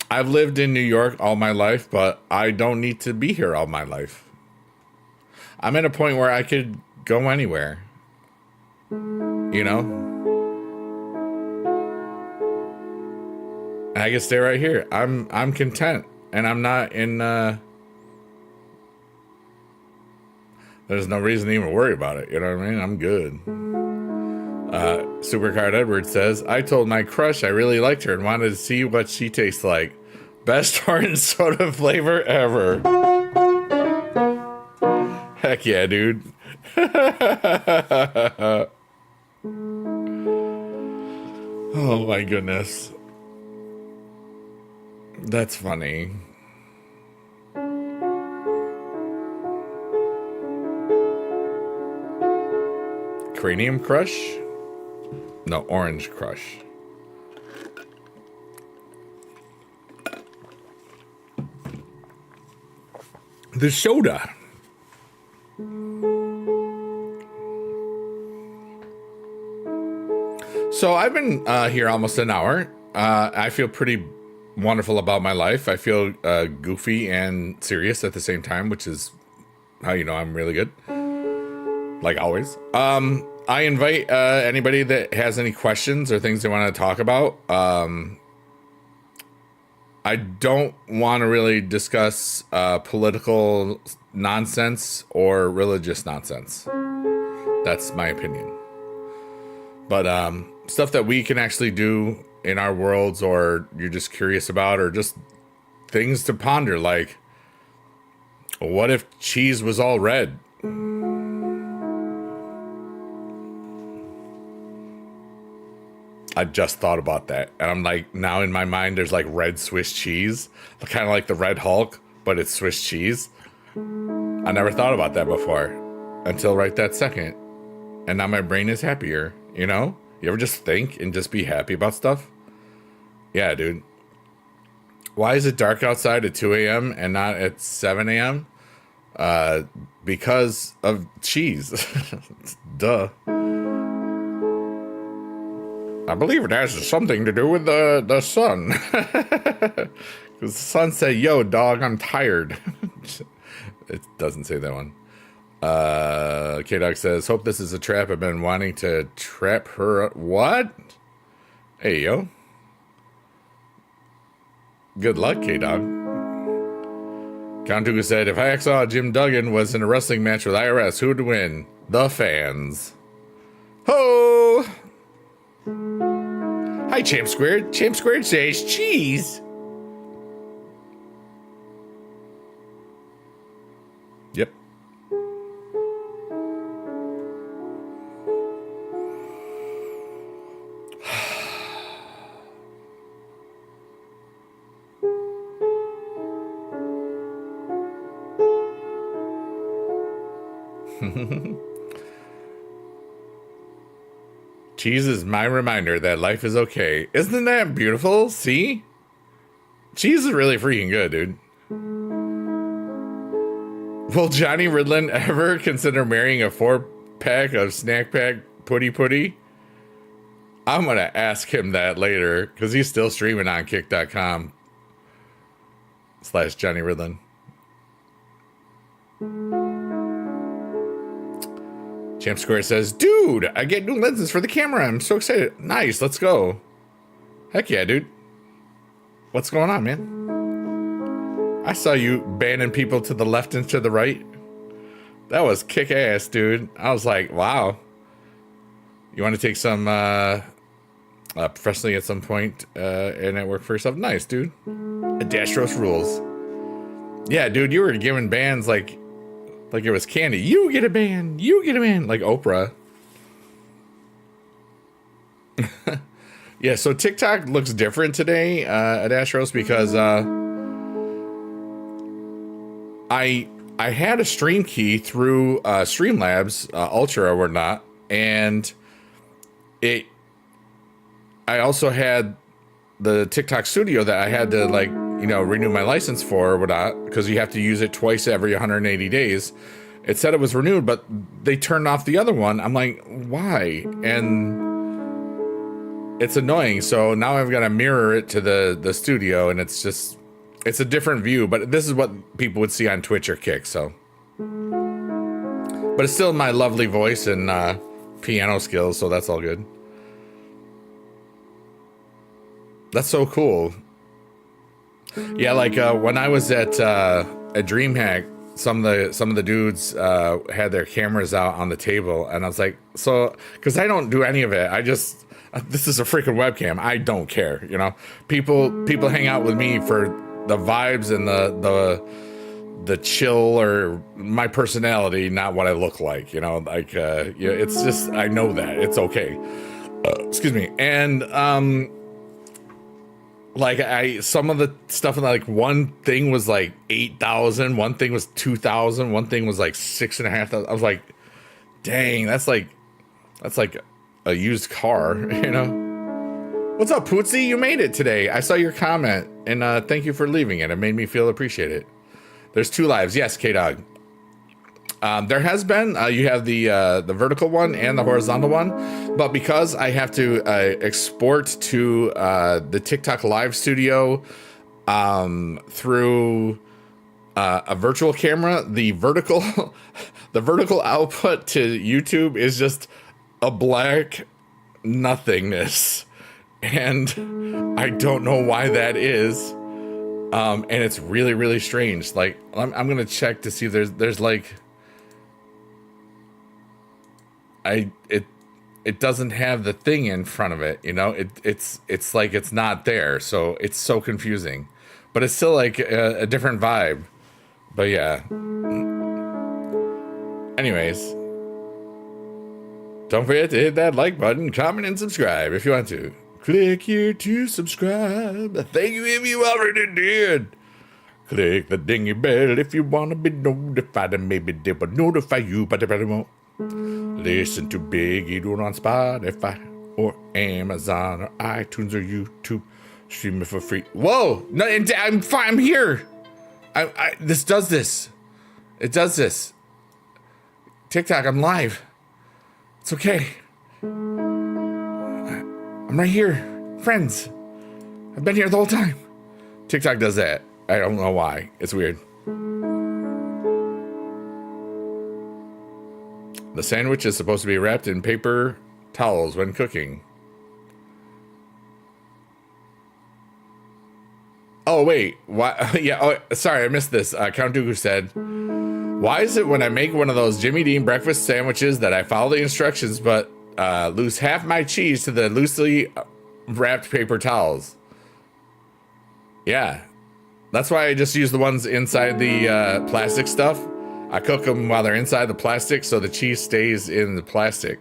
I've lived in New York all my life, but I don't need to be here all my life. I'm at a point where I could go anywhere. You know? And I can stay right here. I'm content. And I'm not in there's no reason to even worry about it. You know what I mean? I'm good. Supercard Edward says, I told my crush I really liked her and wanted to see what she tastes like. Best orange soda flavor ever. Heck yeah, dude. Oh my goodness. That's funny. Cranium Crush? No, Orange Crush. The soda. So I've been here almost an hour. I feel pretty wonderful about my life. I feel goofy and serious at the same time, which is how you know I'm really good. Like always. I invite anybody that has any questions or things they want to talk about. I don't want to really discuss political nonsense or religious nonsense. That's my opinion. But stuff that we can actually do in our worlds, or you're just curious about, or just things to ponder, like What if cheese was all red? I just thought about that. And I'm like, now in my mind, there's like red Swiss cheese, kind of like the Red Hulk, but it's Swiss cheese. I never thought about that before until right that second. And now my brain is happier, you know? You ever just think and just be happy about stuff? Yeah, dude. Why is it dark outside at 2 a.m. and not at 7 a.m.? Because of cheese. Duh. I believe it has something to do with the sun. Because the sun said, yo, dog, I'm tired. It doesn't say that one. K-Dog says, hope this is a trap. I've been wanting to trap her. What? Hey, yo. Good luck, K-Dog. Count Dooku said, if I saw Jim Duggan was in a wrestling match with IRS, who would win? The fans. Ho! Hi, Champ Squared. Champ Squared says cheese. Yep. Cheese is my reminder that life is okay. Isn't that beautiful? See? Cheese is really freaking good, dude. Will Johnny Ridlin ever consider marrying a 4-pack of Snack Pack Putty Putty? I'm going to ask him that later because he's still streaming on kick.com/Johnny Ridlin. Champ Square says, dude, I get new lenses for the camera. I'm so excited. Nice, let's go. Heck yeah, dude. What's going on, man? I saw you banning people to the left and to the right. That was kick-ass, dude. I was like, wow. You want to take some professionally at some point and at work for yourself? Nice, dude. A Dash Roast rules. Yeah, dude, you were giving bans like it was candy. You get a ban. You get a ban. Like Oprah. Yeah, so TikTok looks different today at Astros because I had a stream key through Streamlabs Ultra or not, and I also had the TikTok Studio that I had to renew my license for or whatnot, because you have to use it twice every 180 days. It said it was renewed, but they turned off the other one. I'm like, why? And it's annoying. So now I've got to mirror it to the studio, and it's a different view, but this is what people would see on Twitch or Kick. So, but it's still my lovely voice and piano skills. So that's all good. That's so cool. Yeah, when I was at DreamHack, some of the dudes had their cameras out on the table, and I was like, so because I don't do any of it, this is a freaking webcam. I don't care, you know. People hang out with me for the vibes and the chill or my personality, not what I look like, you know. It's just, I know that it's okay. Excuse me, and some of the stuff, one thing was like 8,000, one thing was 2,000, one thing was like 6,500. I was like, dang, that's like a used car, you know? What's up, Pootsie? You made it today. I saw your comment, and thank you for leaving it. It made me feel appreciated. There's 2 lives. Yes, K-Dog. There has been, you have the vertical one and the horizontal one, but because I have to export to the TikTok live studio through a virtual camera, the vertical output to YouTube is just a black nothingness, and I don't know why that is. And it's really, really strange. Like, I'm gonna check to see if there's it doesn't have the thing in front of it, you know. It's like it's not there, so it's so confusing. But it's still like a different vibe. But yeah. Anyways. Don't forget to hit that like button, comment, and subscribe if you want to. Click here to subscribe. Thank you if you already did. Click the dingy bell if you want to be notified, and maybe they will notify you, but they probably won't. Listen to Big Eagle on Spotify or Amazon or iTunes or YouTube. Stream it for free. Whoa! No, I'm fine. I'm here. This does this. It does this. TikTok, I'm live. It's okay. I'm right here. Friends. I've been here the whole time. TikTok does that. I don't know why. It's weird. The sandwich is supposed to be wrapped in paper towels when cooking. Oh, wait. Why? Yeah. Oh, sorry. I missed this. Count Dooku said, why is it when I make one of those Jimmy Dean breakfast sandwiches that I follow the instructions but lose half my cheese to the loosely wrapped paper towels? Yeah. That's why I just use the ones inside the plastic stuff. I cook them while they're inside the plastic so the cheese stays in the plastic.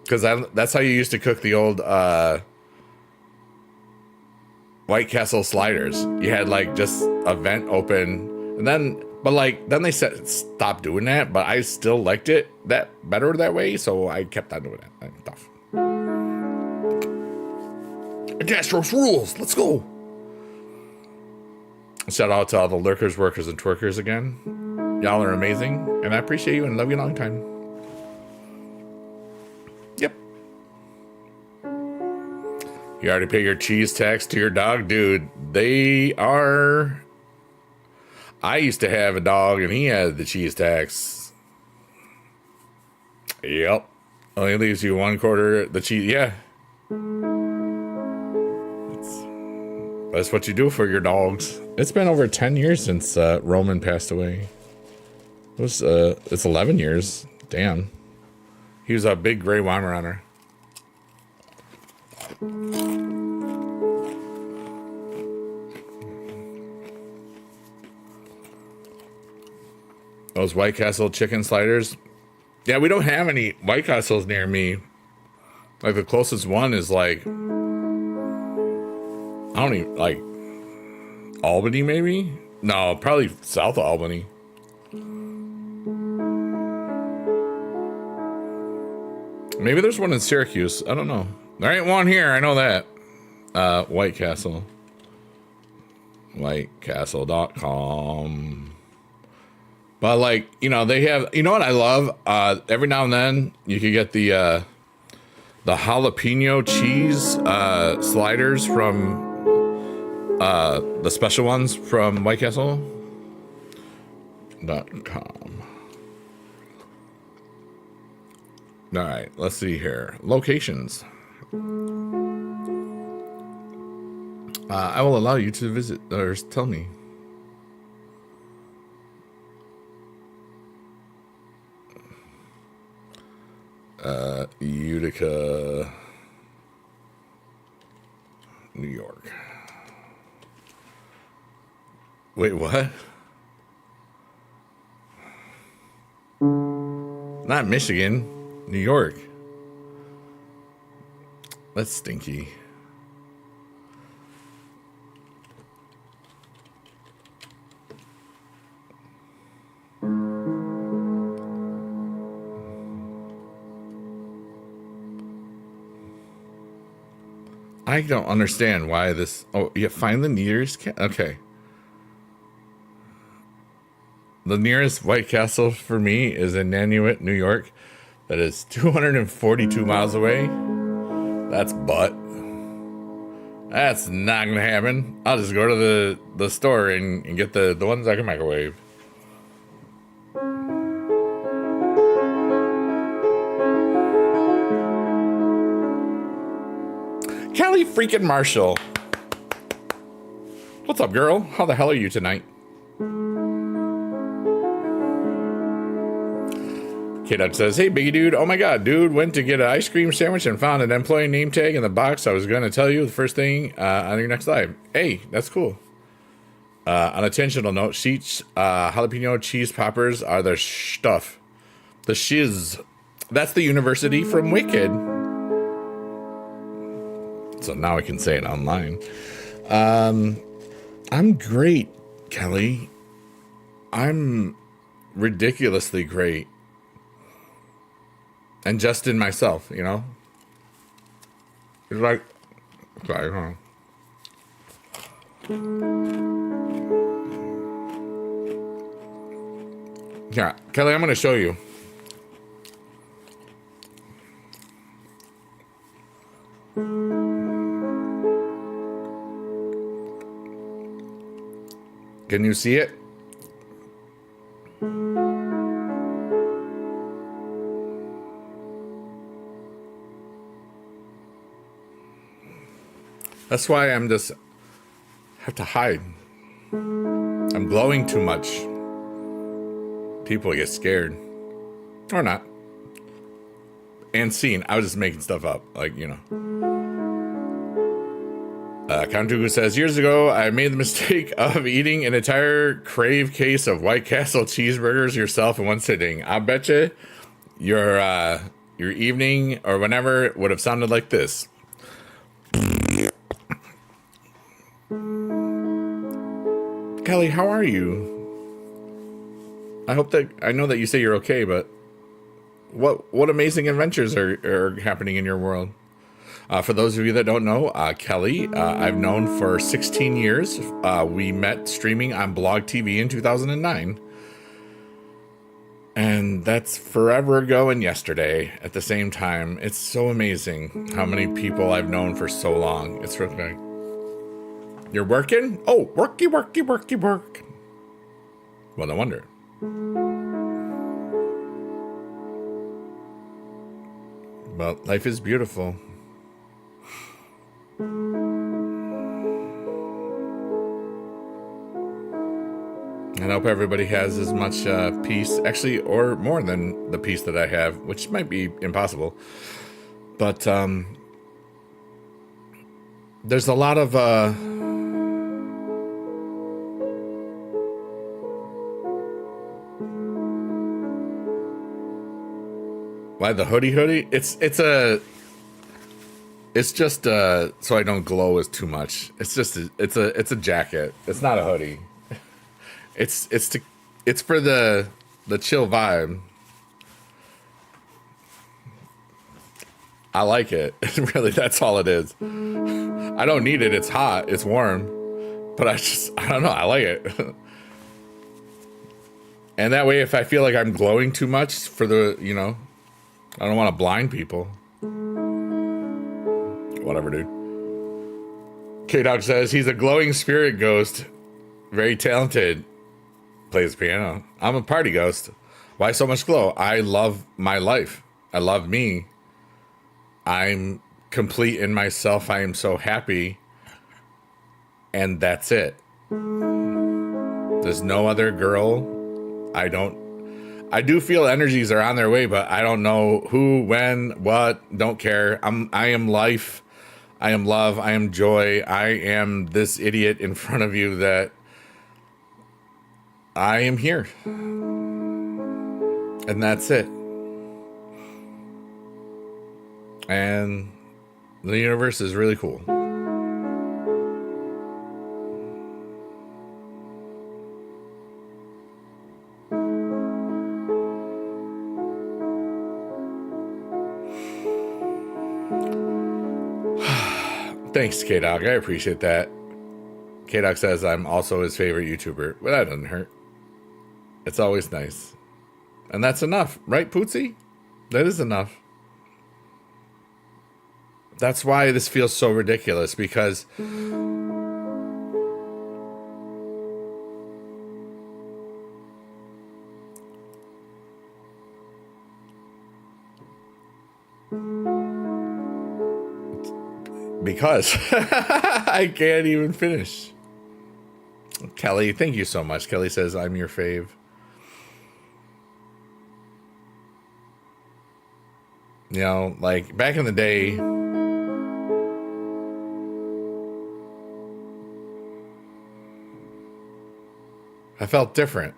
Because that's how you used to cook the old White Castle sliders. You had like just a vent open, and then they said stop doing that, but I still liked it better that way, so I kept on doing that stuff. Gastros rules. Let's go. Shout out to all the lurkers, workers, and twerkers again. Y'all are amazing, and I appreciate you and love you a long time. Yep. You already pay your cheese tax to your dog? Dude, they are... I used to have a dog, and he had the cheese tax. Yep. Only leaves you 1/4 the cheese. Yeah. That's what you do for your dogs. It's been over 10 years since Roman passed away. It's 11 years. Damn. He was a big gray Weimaraner. Those White Castle chicken sliders. Yeah, we don't have any White Castles near me. Like the closest one is like, I don't even, like, Albany, maybe? No, probably south of Albany. Maybe there's one in Syracuse. I don't know. There ain't one here. I know that. White Castle. WhiteCastle.com. But, like, you know, they have, you know what I love? Every now and then you could get the jalapeno cheese sliders from the special ones from WhiteCastle.com. All right, let's see here. Locations. I will allow you to visit, or tell me. Utica, New York. Wait, what? Not Michigan, New York. That's stinky. I don't understand why this. Oh, you find the nearest. Okay. The nearest White Castle for me is in Nanuet, New York. That is 242 miles away. That's butt. That's not gonna happen. I'll just go to the store and get the ones I can microwave. Kelly freaking Marshall. What's up, girl? How the hell are you tonight? K-Dub says, hey, Biggie Dude. Oh, my God, dude. Went to get an ice cream sandwich and found an employee name tag in the box. I was going to tell you the first thing on your next live. Hey, that's cool. On a tangential note, sheets, jalapeno cheese poppers are the stuff. The shiz. That's the university from Wicked. So now I can say it online. I'm great, Kelly. I'm ridiculously great. And just in myself, you know? It's like, sorry, huh? Yeah, Kelly, I'm going to show you. Can you see it? That's why I'm just have to hide. I'm glowing too much. People get scared. Or not. And seen. I was just making stuff up. Like, you know. Kantuku says, years ago, I made the mistake of eating an entire Crave case of White Castle cheeseburgers yourself in one sitting. I bet you your evening or whenever would have sounded like this. Kelly, how are you? I know that you say you're okay, but what amazing adventures are happening in your world? For those of you that don't know, Kelly, I've known for 16 years. We met streaming on Blog TV in 2009. And that's forever ago and yesterday at the same time. It's so amazing how many people I've known for so long. It's really... You're working? Oh, worky, worky, worky, work. Well, no wonder. Well, life is beautiful. I hope everybody has as much peace, actually, or more than the peace that I have, which might be impossible. But there's a lot of... Why the hoodie? It's just so I don't glow as too much. It's just it's a jacket. It's not a hoodie. It's for the chill vibe. I like it. Really, that's all it is. I don't need it. It's hot. It's warm. But I don't know. I like it. And that way, if I feel like I'm glowing too much for the, you know, I don't want to blind people. Whatever, dude. K-Dog says he's a glowing spirit ghost. Very talented. Plays piano. I'm a party ghost. Why so much glow? I love my life. I love me. I'm complete in myself. I am so happy. And that's it. There's no other girl. I do feel energies are on their way, but I don't know who, when, what, don't care. I am life. I am love. I am joy. I am this idiot in front of you that I am here. And that's it. And the universe is really cool. Thanks, K-Dog. I appreciate that. K-Dog says I'm also his favorite YouTuber. Well, that doesn't hurt. It's always nice. And that's enough, right, Pootsie? That is enough. That's why this feels so ridiculous, because I can't even finish. Kelly, thank you so much. Kelly says I'm your fave. You know, like back in the day, I felt different.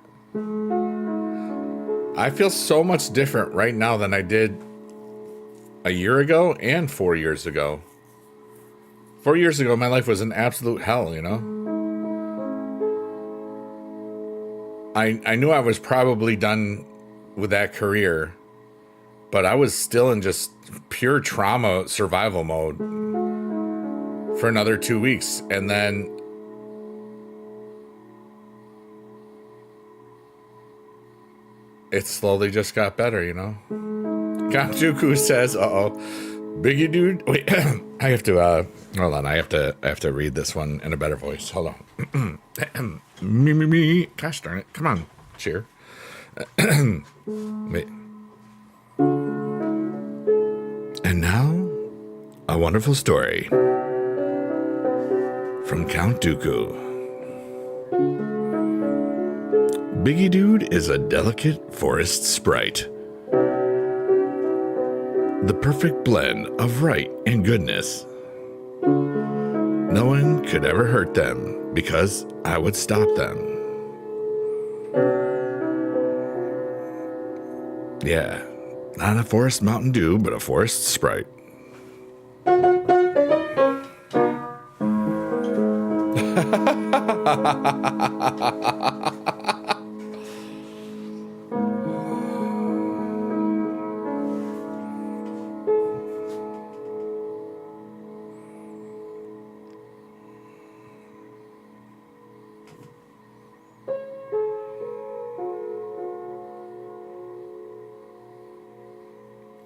I feel so much different right now than I did a year ago and 4 years ago. 4 years ago, my life was an absolute hell, you know? I knew I was probably done with that career, but I was still in just pure trauma survival mode for another 2 weeks. And then it slowly just got better, you know? Kamjuku says, uh-oh. Biggie dude. Wait, I have to, hold on. I have to read this one in a better voice. Hold on. Me. Gosh darn it. Come on. Cheer. Wait. And now, a wonderful story from Count Dooku. Biggie Dude is a delicate forest sprite. The perfect blend of right and goodness. No one could ever hurt them because I would stop them. Yeah, not a forest Mountain Dew, but a forest Sprite.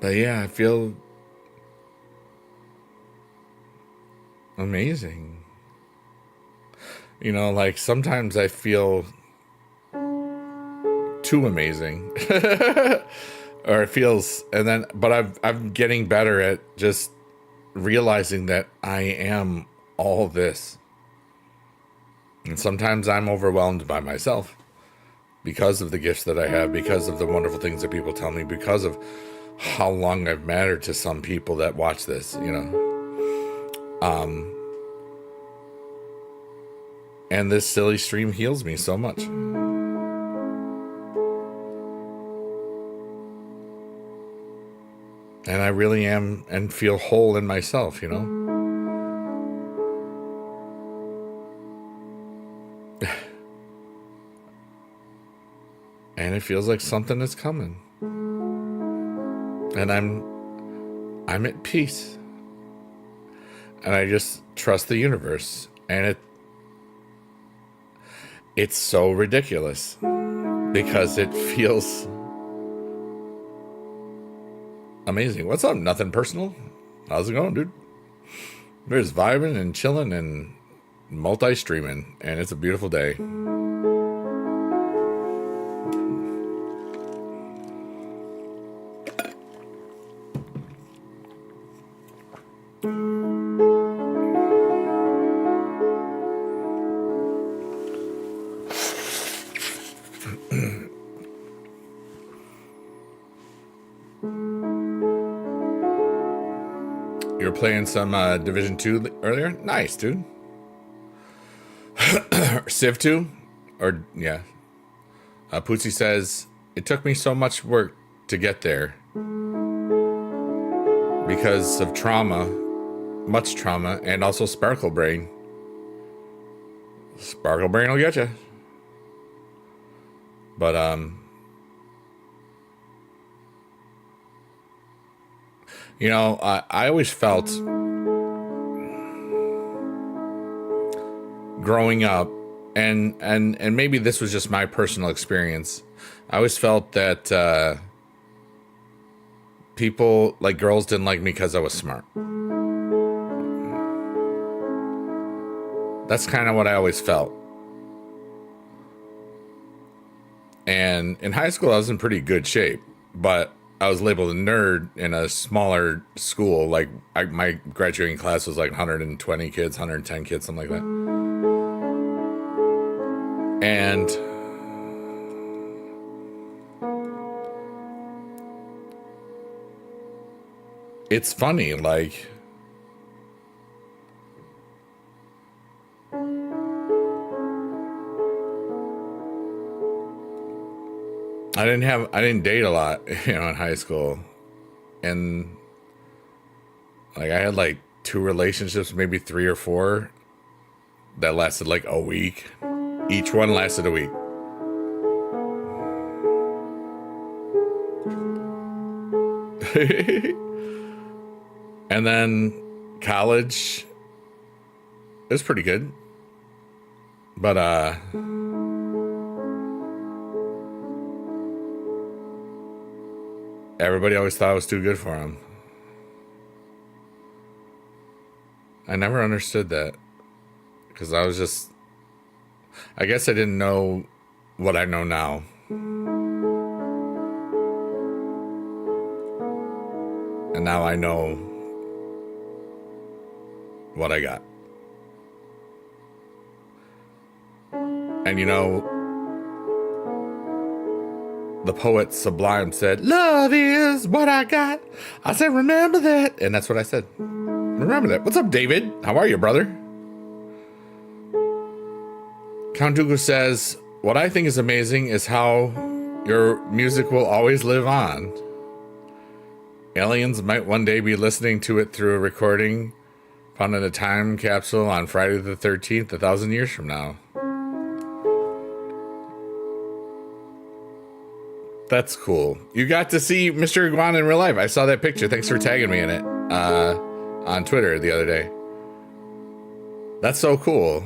But yeah, I feel amazing. You know, like sometimes I feel too amazing. Or it feels, and then, but I'm getting better at just realizing that I am all this. And sometimes I'm overwhelmed by myself because of the gifts that I have, because of the wonderful things that people tell me, because of how long I've mattered to some people that watch this, you know. And this silly stream heals me so much. And I really am and feel whole in myself, you know. And it feels like something is coming. And I'm at peace. And I just trust the universe. And it's so ridiculous because it feels amazing. What's up? Nothing personal. How's it going, dude? We're just vibing and chilling and multi-streaming, and it's a beautiful day. You were playing some Division 2 earlier? Nice, dude. Civ 2? Or, yeah. Pootsie says, it took me so much work to get there because of trauma, much trauma, and also Sparkle Brain. Sparkle Brain will get you. But, you know, I always felt growing up, and maybe this was just my personal experience, I always felt that people, like girls, didn't like me because I was smart. That's kind of what I always felt. And in high school, I was in pretty good shape, but I was labeled a nerd in a smaller school. Like my graduating class was like 120 kids, 110 kids, something like that. And it's funny, like I didn't date a lot, in high school. And like I had like two relationships, maybe three or four that lasted like a week. Each one lasted a week. And then college it was pretty good. But everybody always thought I was too good for him. I never understood that because I guess I didn't know what I know now. And now I know what I got. And the poet Sublime said, "Love is what I got." I said, "Remember that." And that's what I said. Remember that. What's up, David? How are you, brother? Count Dooku says, "What I think is amazing is how your music will always live on. Aliens might one day be listening to it through a recording found in a time capsule on Friday the 13th, 1,000 years from now." That's cool. You got to see Mr. Iguana in real life. I saw that picture. Thanks for tagging me in it on Twitter the other day. That's so cool.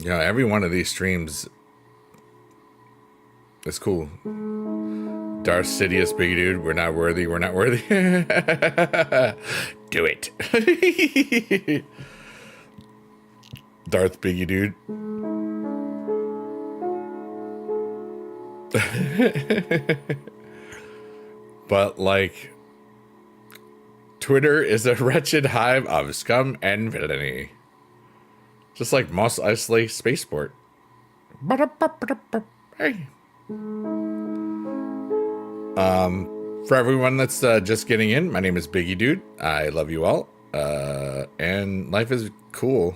Every one of these streams is cool. Darth Sidious, big dude, we're not worthy. We're not worthy. Do it. Darth Biggie Dude. But like, Twitter is a wretched hive of scum and villainy. Just like Mos Eisley Spaceport. Hey. For everyone that's just getting in, my name is Biggie Dude. I love you all. And life is cool.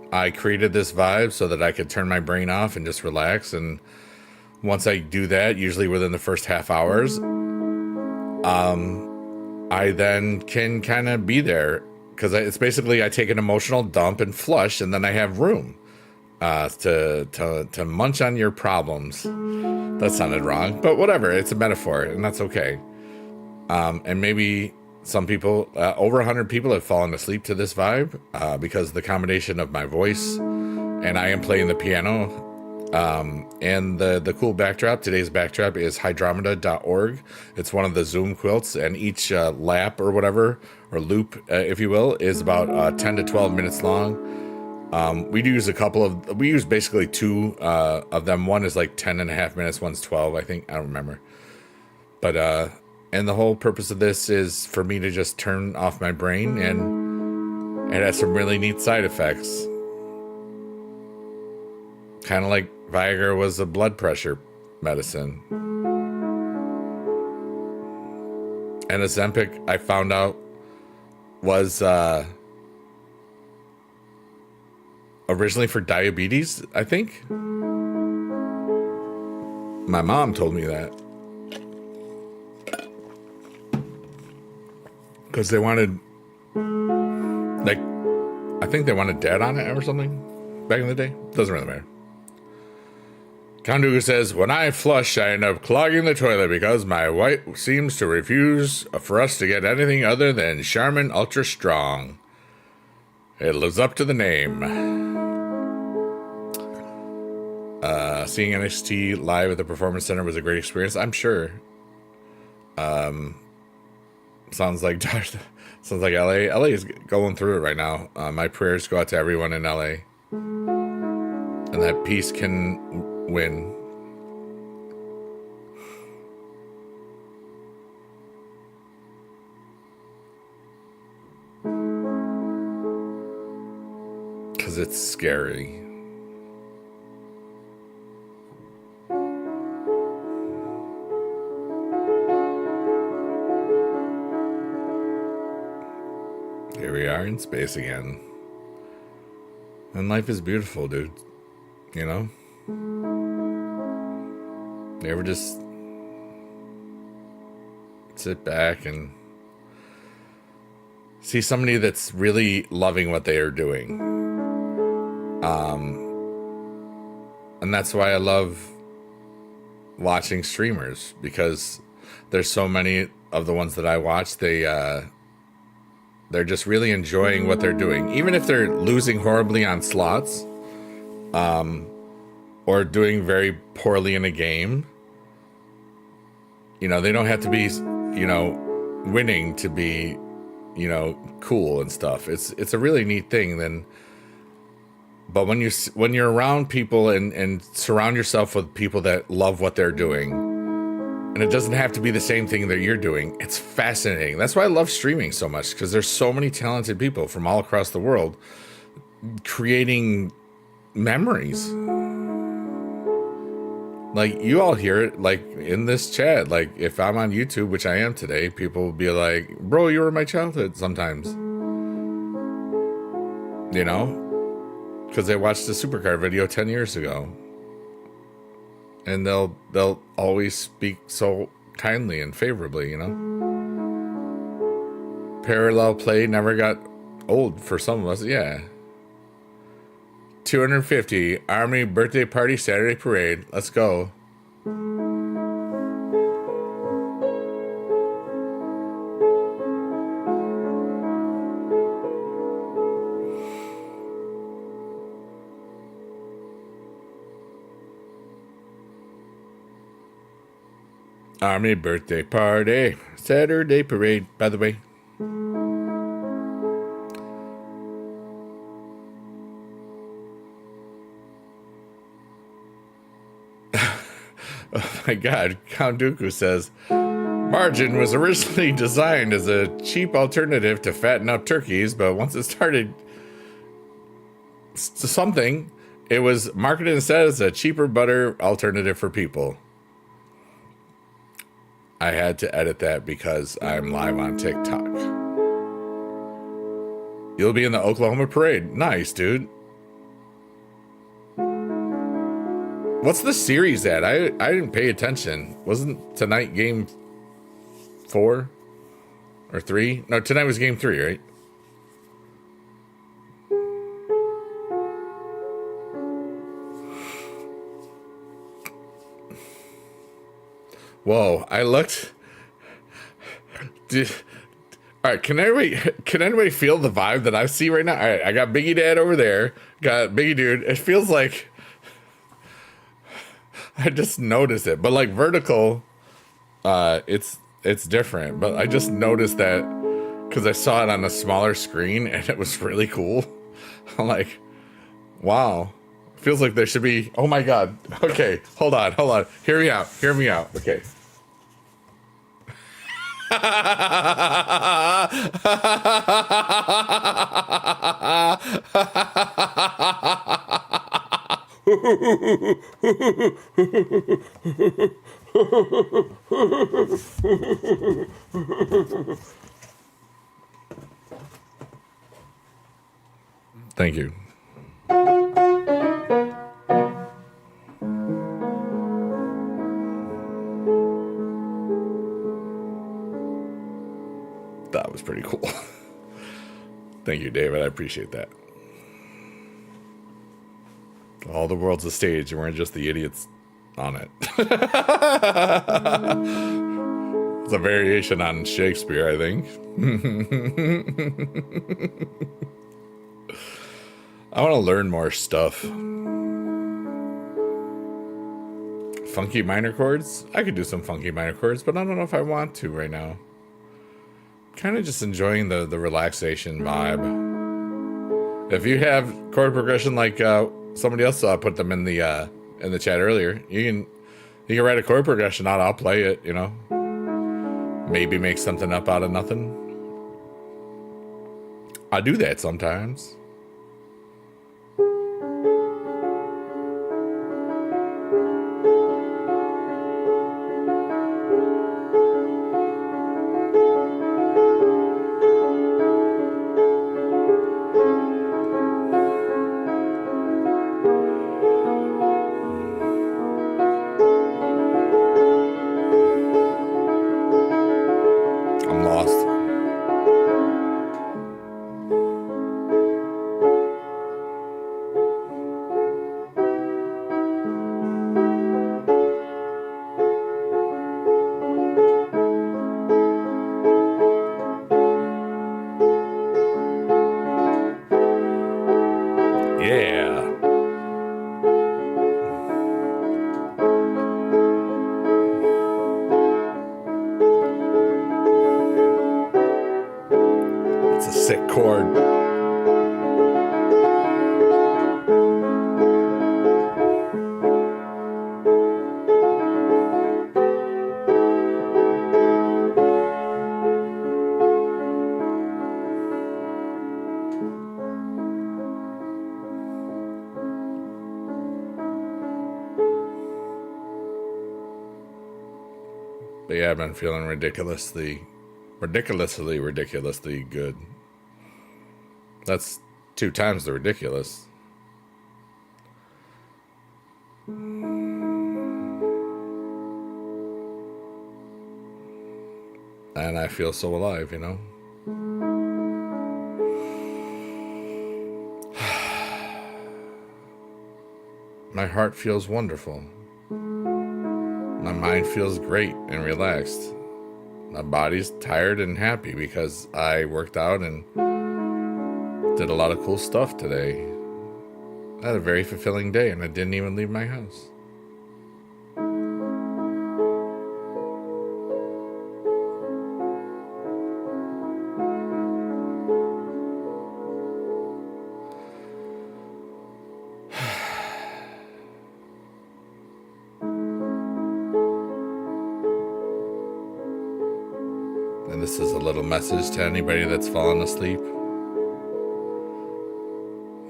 I created this vibe so that I could turn my brain off and just relax. And once I do that, usually within the first half hours, I then can kind of be there because it's basically I take an emotional dump and flush, and then I have room to munch on your problems. That sounded wrong, but whatever. It's a metaphor, and that's okay. And maybe some people, over 100 people, have fallen asleep to this vibe because the combination of my voice and I am playing the piano. And the cool backdrop, today's backdrop is hydromeda.org. It's one of the Zoom quilts, and each lap or whatever, or loop, if you will, is about 10 to 12 minutes long. We use basically two of them. One is like 10 and a half minutes, one's 12, I think. I don't remember. But, and the whole purpose of this is for me to just turn off my brain, and it has some really neat side effects. Kind of like Viagra was a blood pressure medicine. And Ozempic, I found out, was originally for diabetes, I think. My mom told me that. Because they wanted, like, I think they wanted dad on it or something back in the day. Doesn't really matter. Kanduga says, "When I flush, I end up clogging the toilet because my wife seems to refuse for us to get anything other than Charmin Ultra Strong. It lives up to the name." Seeing NXT live at the Performance Center was a great experience, I'm sure. Sounds like LA. LA is going through it right now. My prayers go out to everyone in LA. And that peace can win. Because it's scary. we are in space again. And life is beautiful, dude. You know? You ever just sit back and see somebody that's really loving what they are doing? And that's why I love watching streamers, because there's so many of the ones that I watch, they're just really enjoying what they're doing, even if they're losing horribly on slots, or doing very poorly in a game. You know, they don't have to be, you know, winning to be, you know, cool and stuff. It's a really neat thing. But when you're around people and surround yourself with people that love what they're doing, and it doesn't have to be the same thing that you're doing, it's fascinating. That's why I love streaming so much, because there's so many talented people from all across the world creating memories. Like, you all hear it, like, in this chat. Like, if I'm on YouTube, which I am today, people will be like, bro, you were my childhood sometimes. You know? Because they watched the Supercar video 10 years ago. And they'll always speak so kindly and favorably, you know? Parallel play never got old for some of us, yeah. 250 Army birthday party Saturday parade. Let's go. Army birthday party Saturday parade, by the way. Oh my god, Count Dooku says, margin was originally designed as a cheap alternative to fatten up turkeys, but once it started something, it was marketed instead as a cheaper butter alternative for people. I had to edit that because I'm live on TikTok. You'll be in the Oklahoma parade. Nice, dude. What's the series at? I didn't pay attention. Wasn't tonight game 4 or 3? No, tonight was game 3, right? Whoa, I looked. All right, can anybody feel the vibe that I see right now? All right, I got Biggie Dad over there. Got Biggie Dude. It feels like I just noticed it, but like vertical, it's different. But I just noticed that because I saw it on a smaller screen and it was really cool. I'm like, wow, feels like there should be. Oh my god. Okay, hold on. Hear me out. Okay. Thank you. That was pretty cool. Thank you, David. I appreciate that. All the world's a stage, and we're just the idiots on it. It's a variation on Shakespeare, I think. I want to learn more stuff. Funky minor chords? I could do some funky minor chords, but I don't know if I want to right now. Kind of just enjoying the relaxation vibe. If you have chord progression like somebody else put them in the chat earlier, you can write a chord progression out. I'll play it, you know. Maybe make something up out of nothing. I do that sometimes. But yeah, I've been feeling ridiculously good. That's 2 times the ridiculous. And I feel so alive, you know? My heart feels wonderful. My mind feels great and relaxed. My body's tired and happy because I worked out and did a lot of cool stuff today. I had a very fulfilling day and I didn't even leave my house. And this is a little message to anybody that's fallen asleep.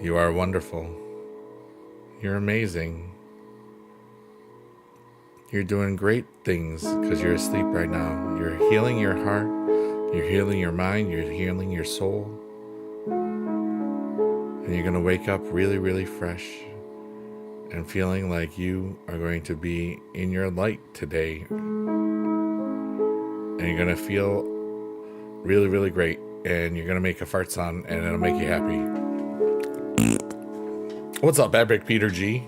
You are wonderful. You're amazing. You're doing great things because you're asleep right now. You're healing your heart. You're healing your mind. You're healing your soul. And you're going to wake up really, really fresh and feeling like you are going to be in your light today. And you're going to feel really, really great. And you're going to make a fart sound and it'll make you happy. What's up, Epic Peter G?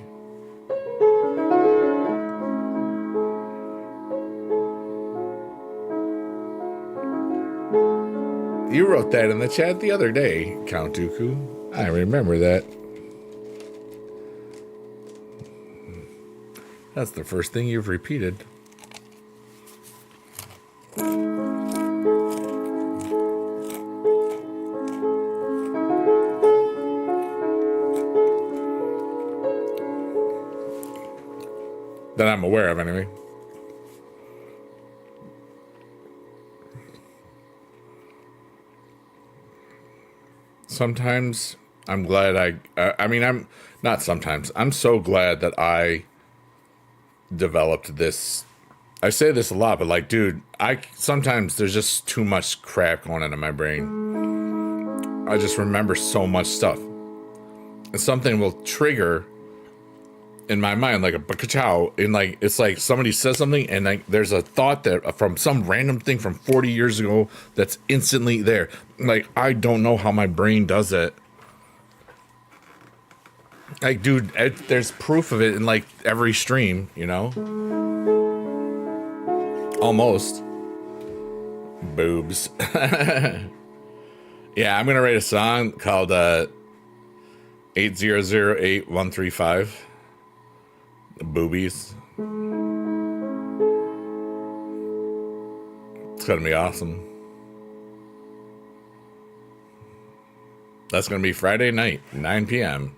You wrote that in the chat the other day, Count Dooku. I remember that. That's the first thing you've repeated. That I'm aware of, anyway. Sometimes I'm glad I'm so glad that I developed this. I say this a lot, but like, dude, sometimes there's just too much crap going on in my brain. I just remember so much stuff. And something will trigger in my mind, like a ka-chow, and like it's like somebody says something and like there's a thought that from some random thing from 40 years ago that's instantly there. Like, I don't know how my brain does it. Like, dude, there's proof of it in like every stream, you know? Almost. Boobs. Yeah, I'm gonna write a song called 8008135. Boobies. It's gonna be awesome. That's gonna be Friday night, 9 p.m.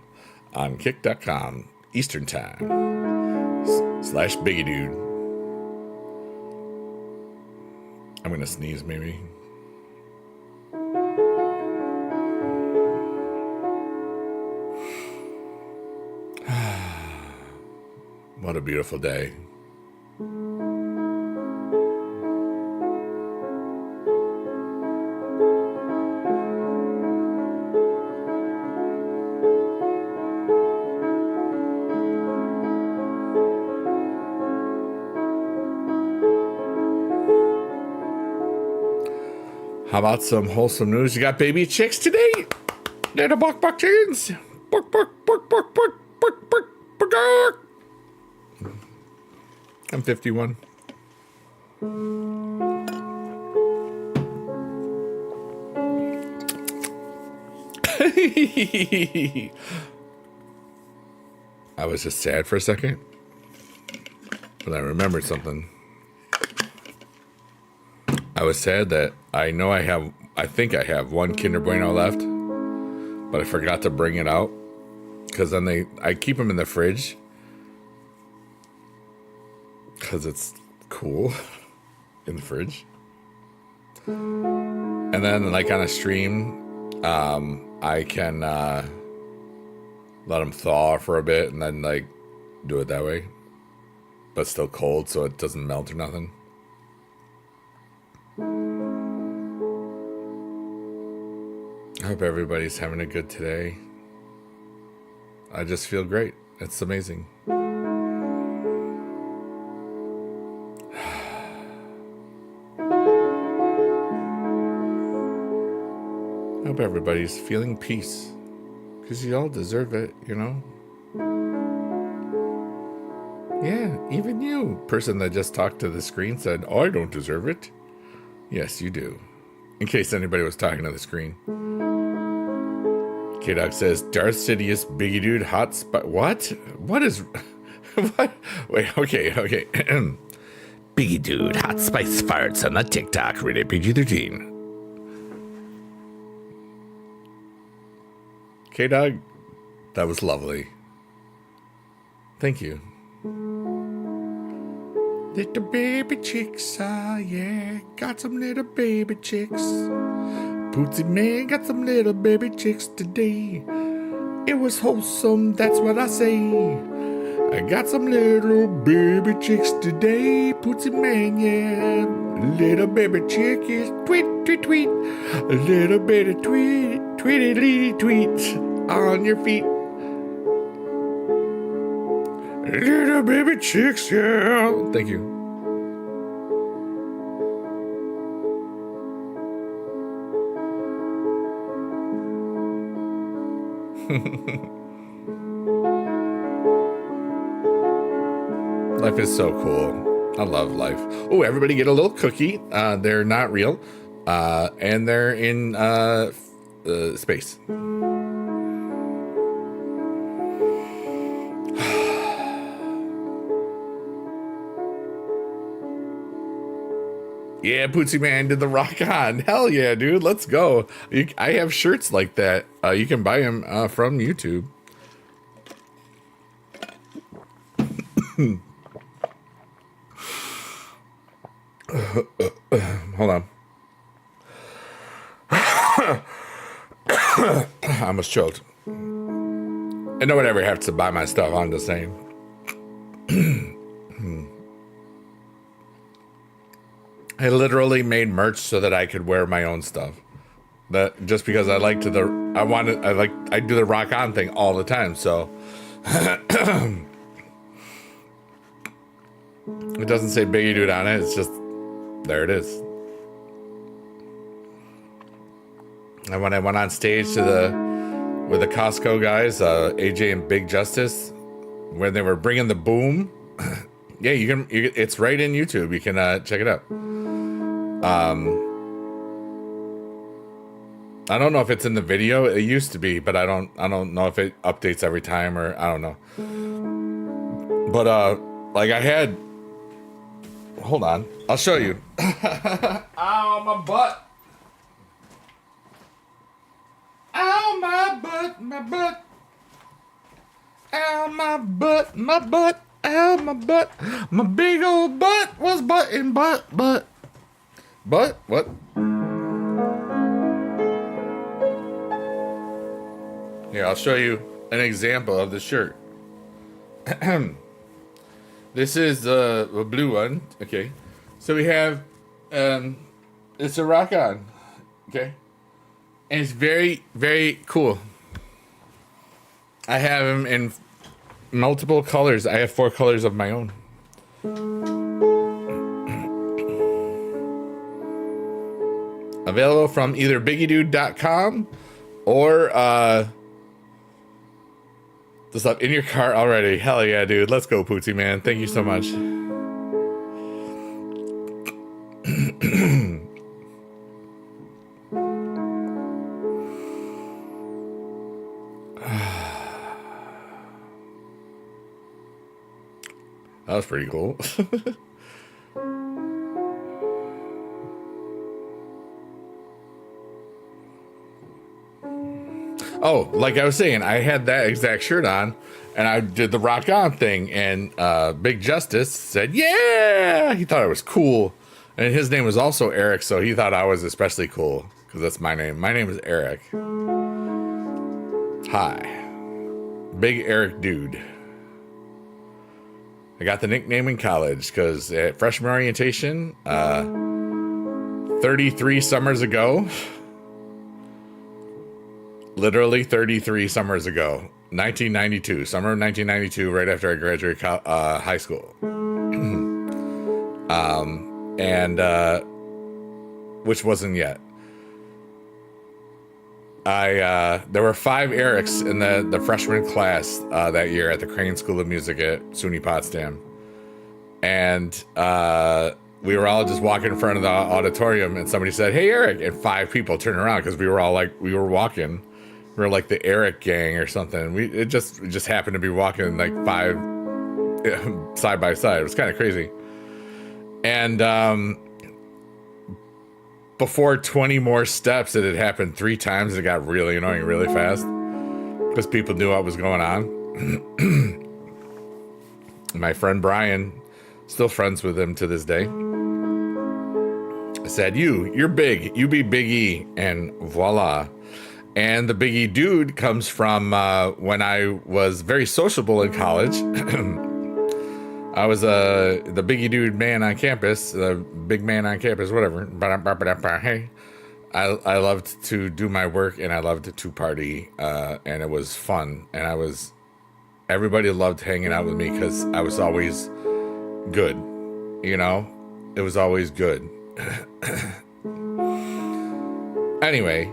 on kick.com Eastern Time /Biggie Dude. I'm gonna sneeze maybe. What a beautiful day. How about some wholesome news? You got baby chicks today? They're the buck chickens. Buck. I'm 51. I was just sad for a second, but I remembered something. I was sad that I think I have one Kinder Bueno left, but I forgot to bring it out because then I keep them in the fridge because it's cool in the fridge. And then like on a stream, I can let them thaw for a bit and then like do it that way, but still cold so it doesn't melt or nothing. I hope everybody's having a good today. I just feel great. It's amazing. I hope everybody's feeling peace. Because you all deserve it, you know? Yeah, even you, person that just talked to the screen, said, "Oh, I don't deserve it." Yes, you do. In case anybody was talking to the screen. K-Dog says, Darth Sidious, Biggie Dude, Hot Spot. What? What is... what? Wait, okay. Biggie Dude, Hot Spice Farts on the TikTok, rated PG-13. K-Dog, that was lovely. Thank you. Little baby chicks, yeah, got some little baby chicks. Pootsy Man got some little baby chicks today. It was wholesome, that's what I say. I got some little baby chicks today. Pootsy Man, yeah. Little baby chick is tweet, tweet, tweet. A little baby tweet, tweetity tweet on your feet. Little baby chicks, yeah. Thank you. Life is so cool. I love life. Oh, everybody get a little cookie. They're not real. And they're in space. Yeah, Pootsy Man did the rock on. Hell yeah, dude. Let's go. I have shirts like that. You can buy them from YouTube. Hold on. I almost choked. And no one ever has to buy my stuff. I'm just saying. I literally made merch so that I could wear my own stuff. That just because I do the rock on thing all the time. So it doesn't say Biggie Dude on it. It's just there. It is. And when I went on stage with the Costco guys, AJ and Big Justice, when they were bringing the boom, yeah, it's right in YouTube. You can check it out. I don't know if it's in the video. It used to be, but I don't know if it updates every time, or I don't know. But like I had, hold on, I'll show you. Ow, my butt. Ow, my butt, my butt. Ow, my butt, my butt. Ow, my butt. My big old butt was butting butt. But what? Here, I'll show you an example of the shirt. This is a blue one. Okay, so we have it's a rock on. Okay, and it's very, very cool. I have them in multiple colors. I have 4 colors of my own. Available from either biggiedude.com or just up in your cart already. Hell yeah, dude. Let's go, Pootsy Man. Thank you so much. That was pretty cool. Oh, like I was saying, I had that exact shirt on, and I did the rock on thing, and Big Justice said, yeah! He thought it was cool. And his name was also Eric, so he thought I was especially cool, because that's my name. My name is Eric. Hi. Big Eric Dude. I got the nickname in college, because at freshman orientation, 33 summers ago, literally 33 summers ago, 1992, summer of 1992, right after I graduated high school. And which wasn't yet. There were 5 Erics in the freshman class that year at the Crane School of Music at SUNY Potsdam. And we were all just walking in front of the auditorium, and somebody said, "Hey, Eric," and 5 people turned around because we were all like, we were walking. We were like the Eric gang or something. We just happened to be walking like 5 side by side. It was kind of crazy. And before 20 more steps, it had happened 3 times. It got really annoying really fast because people knew what was going on. My friend Brian, still friends with him to this day, said, you're big. You be Big E. And voila. And the Big E dude comes from when I was very sociable in college. I was the Big E dude man on campus, the big man on campus, whatever. Hey, I loved to do my work, and I loved to party, and it was fun. And everybody loved hanging out with me because I was always good, you know? It was always good. Anyway,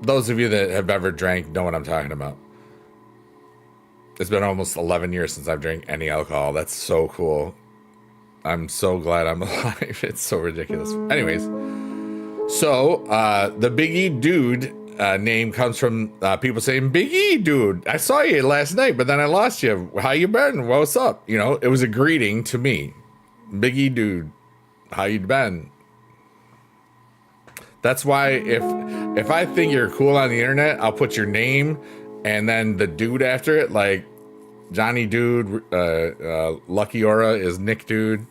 those of you that have ever drank know what I'm talking about. It's been almost 11 years since I've drank any alcohol. That's so cool. I'm so glad I'm alive. It's so ridiculous. Anyways, so the Big E dude name comes from people saying, "Big E dude, I saw you last night, but then I lost you. How you been? What's up?" You know, it was a greeting to me. Big E dude, how you been? That's why if I think you're cool on the internet, I'll put your name and then the dude after it, like Johnny Dude, Lucky Aura is Nick Dude,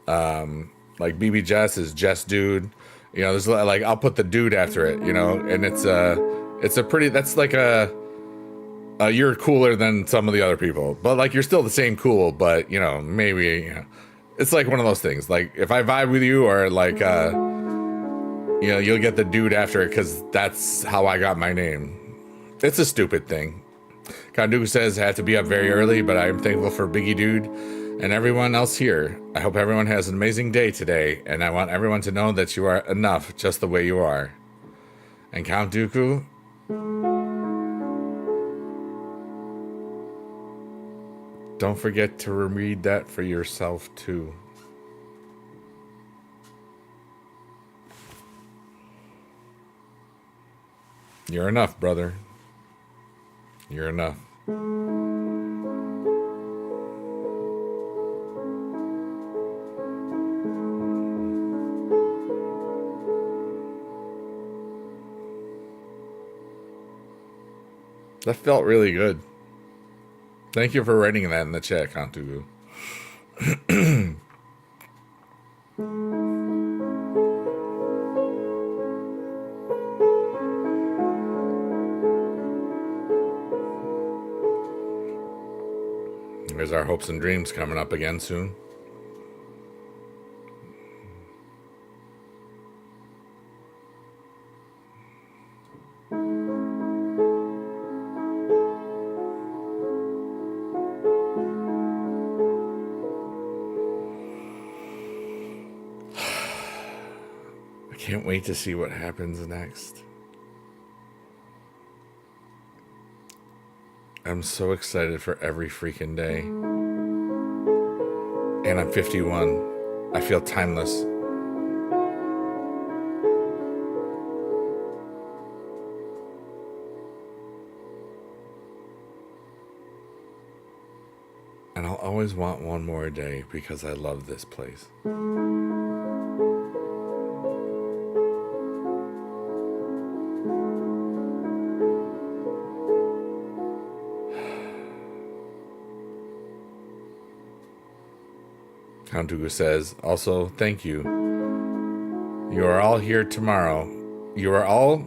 like BB Jess is Jess Dude. You know, there's like, I'll put the dude after it, you know, and it's a pretty, that's like you're cooler than some of the other people, but like you're still the same cool, but you know, maybe, you know, it's like one of those things. Like if I vibe with you, or like, you know, you'll get the dude after it because that's how I got my name. It's a stupid thing. Kanduku says, I have to be up very early, but I'm thankful for Biggie Dude and everyone else here. I hope everyone has an amazing day today, and I want everyone to know that you are enough just the way you are. And Count Dooku, don't forget to read that for yourself too. You're enough, brother. You're enough. That felt really good. Thank you for writing that in the chat, Kantugu. There's our hopes and dreams coming up again soon. I can't wait to see what happens next. I'm so excited for every freaking day. And I'm 51. I feel timeless. And I'll always want one more day because I love this place. Kantugu says, also, thank you. You are all here tomorrow. You are all...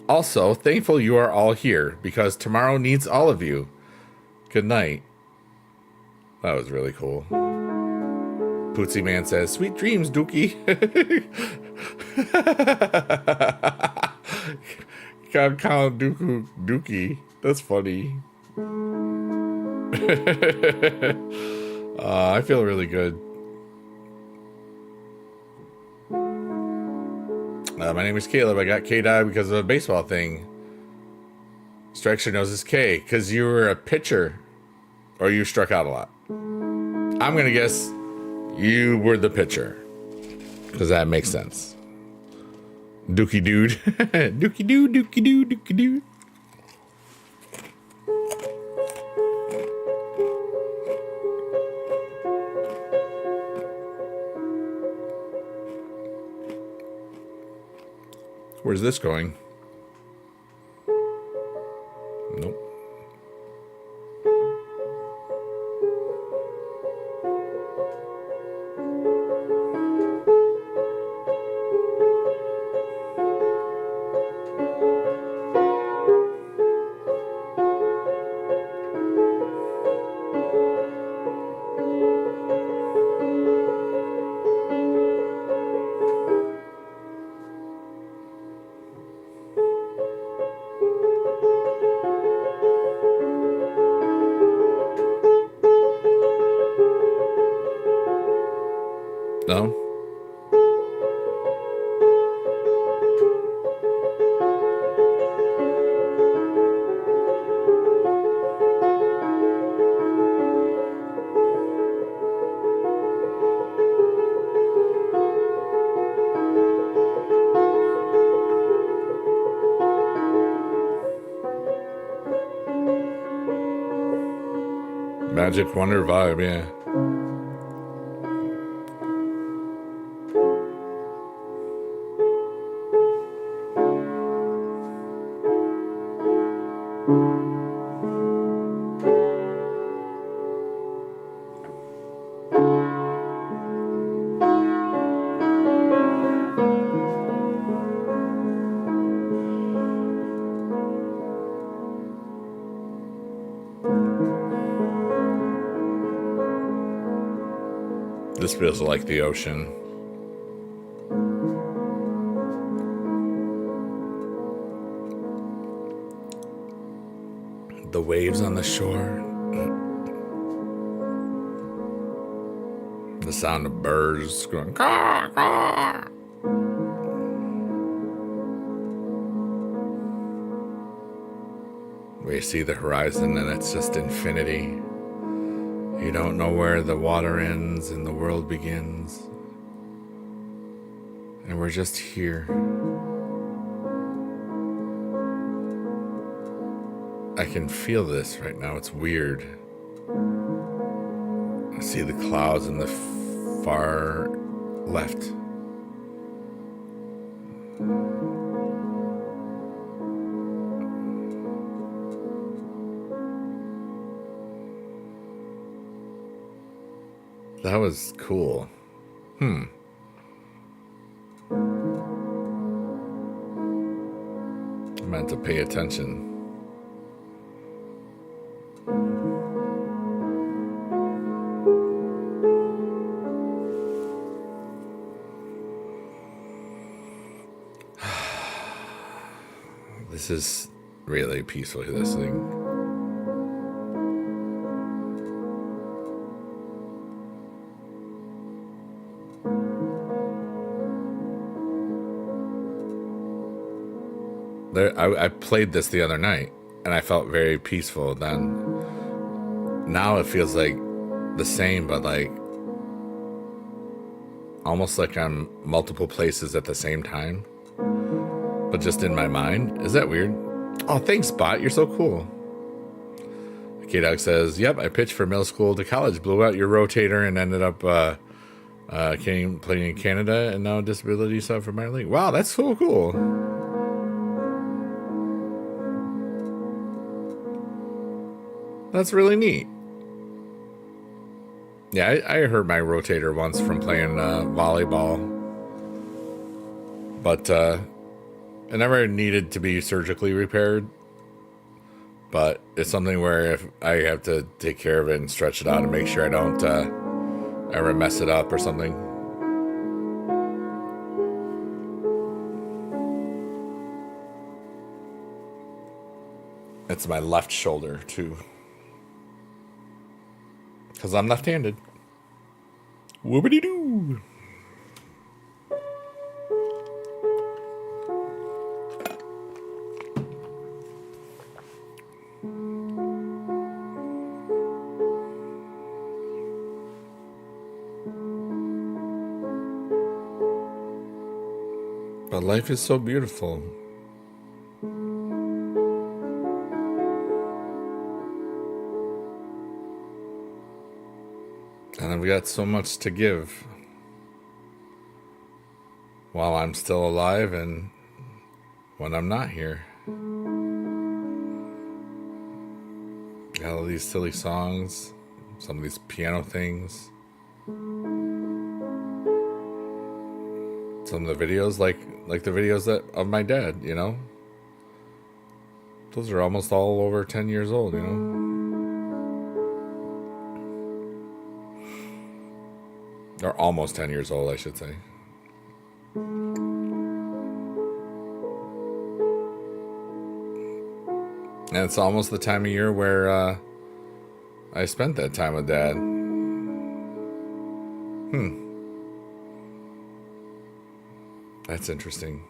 also, thankful you are all here, because tomorrow needs all of you. Good night. That was really cool. Pootsie Man says, sweet dreams, Dookie. Count Dookie. That's funny. I feel really good. My name is Caleb. I got K-Dog because of a baseball thing. Structure knows it's K because you were a pitcher or you struck out a lot. I'm going to guess you were the pitcher because that makes sense. Dookie dude. Dookie dude, dookie dude, dookie dude. Where's this going? Nope. No? Magic Wonder vibe, yeah. This feels like the ocean. The waves on the shore. The sound of birds going caw, caw. We see the horizon and it's just infinity. You don't know where the water ends and the world begins. And we're just here. I can feel this right now. It's weird. I see the clouds in the far left. That was cool. I meant to pay attention. This is really peaceful listening. I played this the other night and I felt very peaceful then. Now it feels like the same, but like almost like I'm multiple places at the same time, but just in my mind. Is that weird? Oh, thanks, Bot. You're so cool. K-Dog says, yep, I pitched for middle school to college, blew out your rotator and ended up playing in Canada and now disability sub for minor league. Wow, that's so cool. That's really neat. Yeah, I hurt my rotator once from playing volleyball. But it never needed to be surgically repaired. But it's something where if I have to take care of it and stretch it out and make sure I don't ever mess it up or something. It's my left shoulder, too. Because I'm left-handed. Whoopity-doo. But life is so beautiful. And I've got so much to give while I'm still alive and when I'm not here. Got all these silly songs, some of these piano things, some of the videos, like the videos that of my dad, you know. Those are almost all over 10 years old, you know. Or almost 10 years old, I should say. And it's almost the time of year where I spent that time with Dad. That's interesting.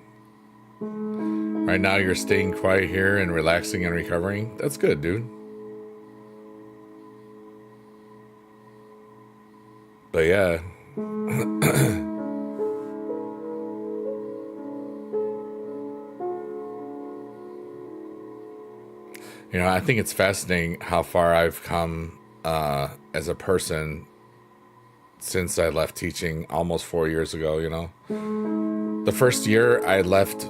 Right now you're staying quiet here and relaxing and recovering. That's good, dude. But yeah. You know, I think it's fascinating how far I've come as a person since I left teaching almost 4 years ago, you know. The first year I left,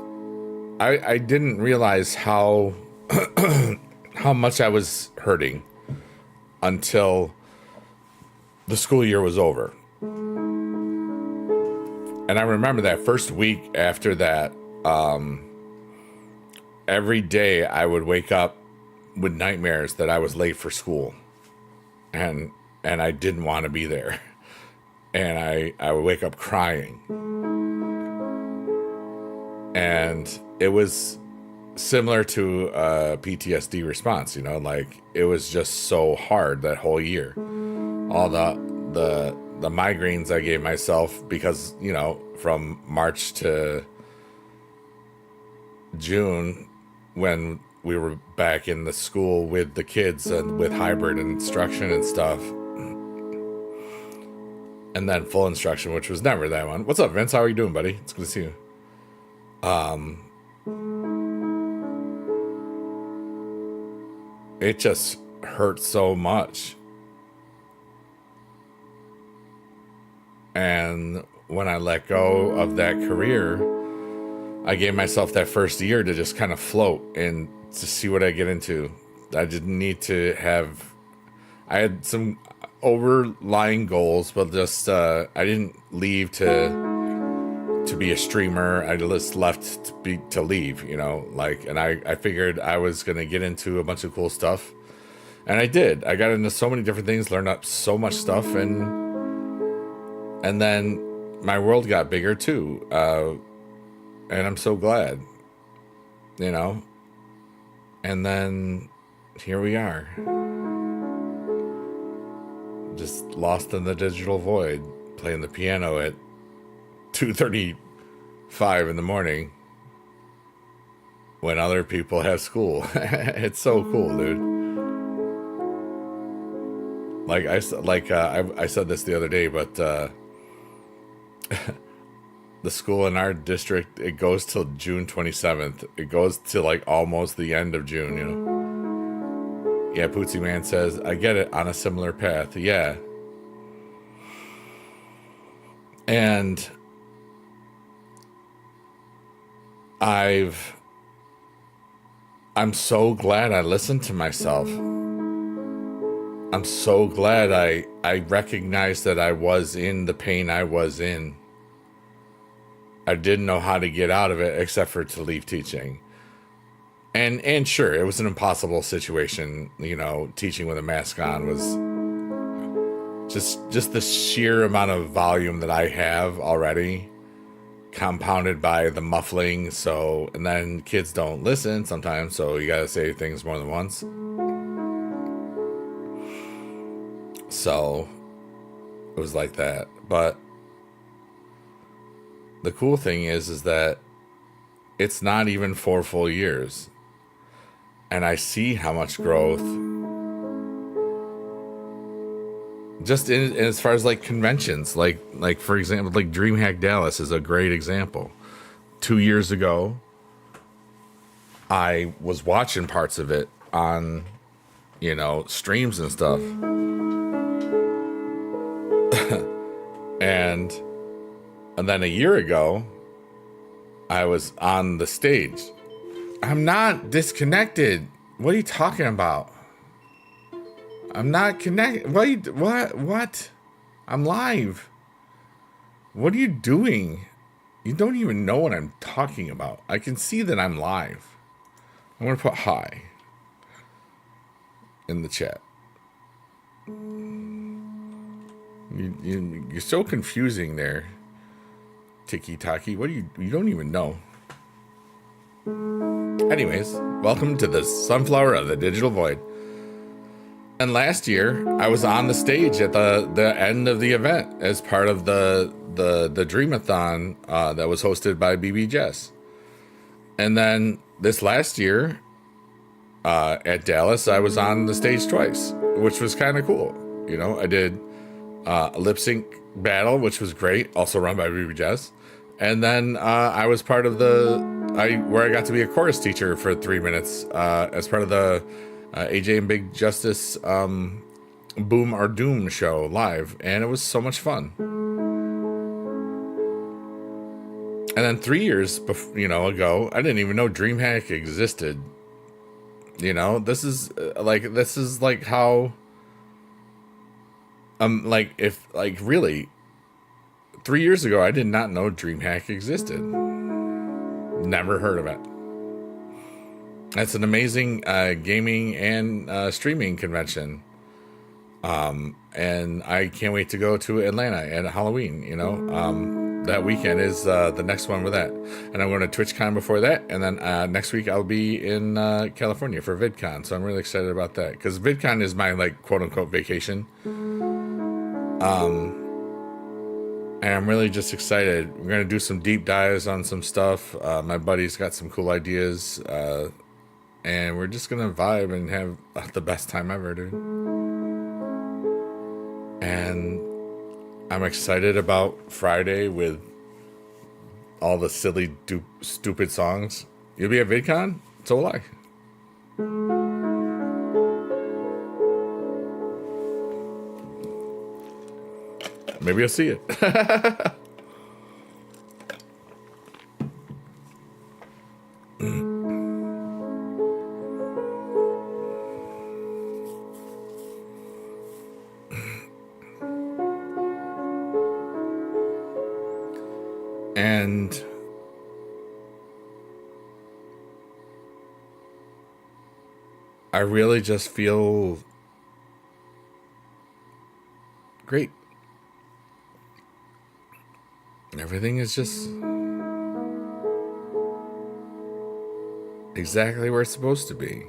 I didn't realize how how much I was hurting until the school year was over. And I remember that first week after that, every day I would wake up with nightmares that I was late for school, and I didn't want to be there, and I would wake up crying, and it was similar to a PTSD response, you know, like it was just so hard that whole year, all the migraines I gave myself because, you know, from March to June when we were back in the school with the kids and with hybrid instruction and stuff. And then full instruction, which was never that one. What's up, Vince? How are you doing, buddy? It's good to see you. It just hurt so much. And when I let go of that career, I gave myself that first year to just kind of float and to see what I get into. I didn't need to have, I had some overlying goals, but just, I didn't leave to be a streamer. I just left to leave, you know, like, and I figured I was going to get into a bunch of cool stuff. And I did. I got into so many different things, learned up so much stuff, and then my world got bigger too. And I'm so glad, you know. And then here we are, just lost in the digital void, playing the piano at 2:35 in the morning when other people have school. It's so cool, dude. Like I said this the other day, but the school in our district, it goes till June 27th. It goes to like almost the end of June, you know. Yeah, Pootsy Man says, I get it, on a similar path. Yeah. And I'm so glad I listened to myself. I'm so glad I recognized that I was in the pain I was in. I didn't know how to get out of it except for to leave teaching. And sure, it was an impossible situation, you know, teaching with a mask on was just the sheer amount of volume that I have already compounded by the muffling. So, and then kids don't listen sometimes, so you gotta say things more than once. So it was like that. But the cool thing is that it's not even 4 full years, and I see how much growth just in as far as like conventions, like for example, like DreamHack Dallas is a great example. 2 years ago, I was watching parts of it on, streams and stuff, and then a year ago, I was on the stage. I'm not disconnected. What are you talking about? I'm not connected. What? I'm live. What are you doing? You don't even know what I'm talking about. I can see that I'm live. I'm going to put hi in the chat. You're so confusing there, Tiki Taki. What do you don't even know. Anyways, welcome to the Sunflower of the Digital Void. And last year, I was on the stage at the end of the event as part of the Dreamathon that was hosted by BB Jess. And then this last year at Dallas, I was on the stage twice, which was kind of cool. I did a lip sync battle, which was great, also run by BB Jess. And then I was part of where I got to be a chorus teacher for 3 minutes as part of the AJ and Big Justice Boom or Doom show live, and it was so much fun. And then 3 years ago, I didn't even know DreamHack existed. This is like how really 3 years ago, I did not know DreamHack existed. Never heard of it. It's an amazing gaming and streaming convention. And I can't wait to go to Atlanta at Halloween, that weekend is the next one with that. And I'm going to TwitchCon before that. And then next week I'll be in California for VidCon. So I'm really excited about that. Because VidCon is my, quote unquote vacation. And I'm really just excited. We're going to do some deep dives on some stuff. My buddy's got some cool ideas. And we're just going to vibe and have the best time ever, dude. And I'm excited about Friday with all the silly, stupid songs. You'll be at VidCon? So will I. Maybe I'll see it. And I really just feel great. Everything is just exactly where it's supposed to be.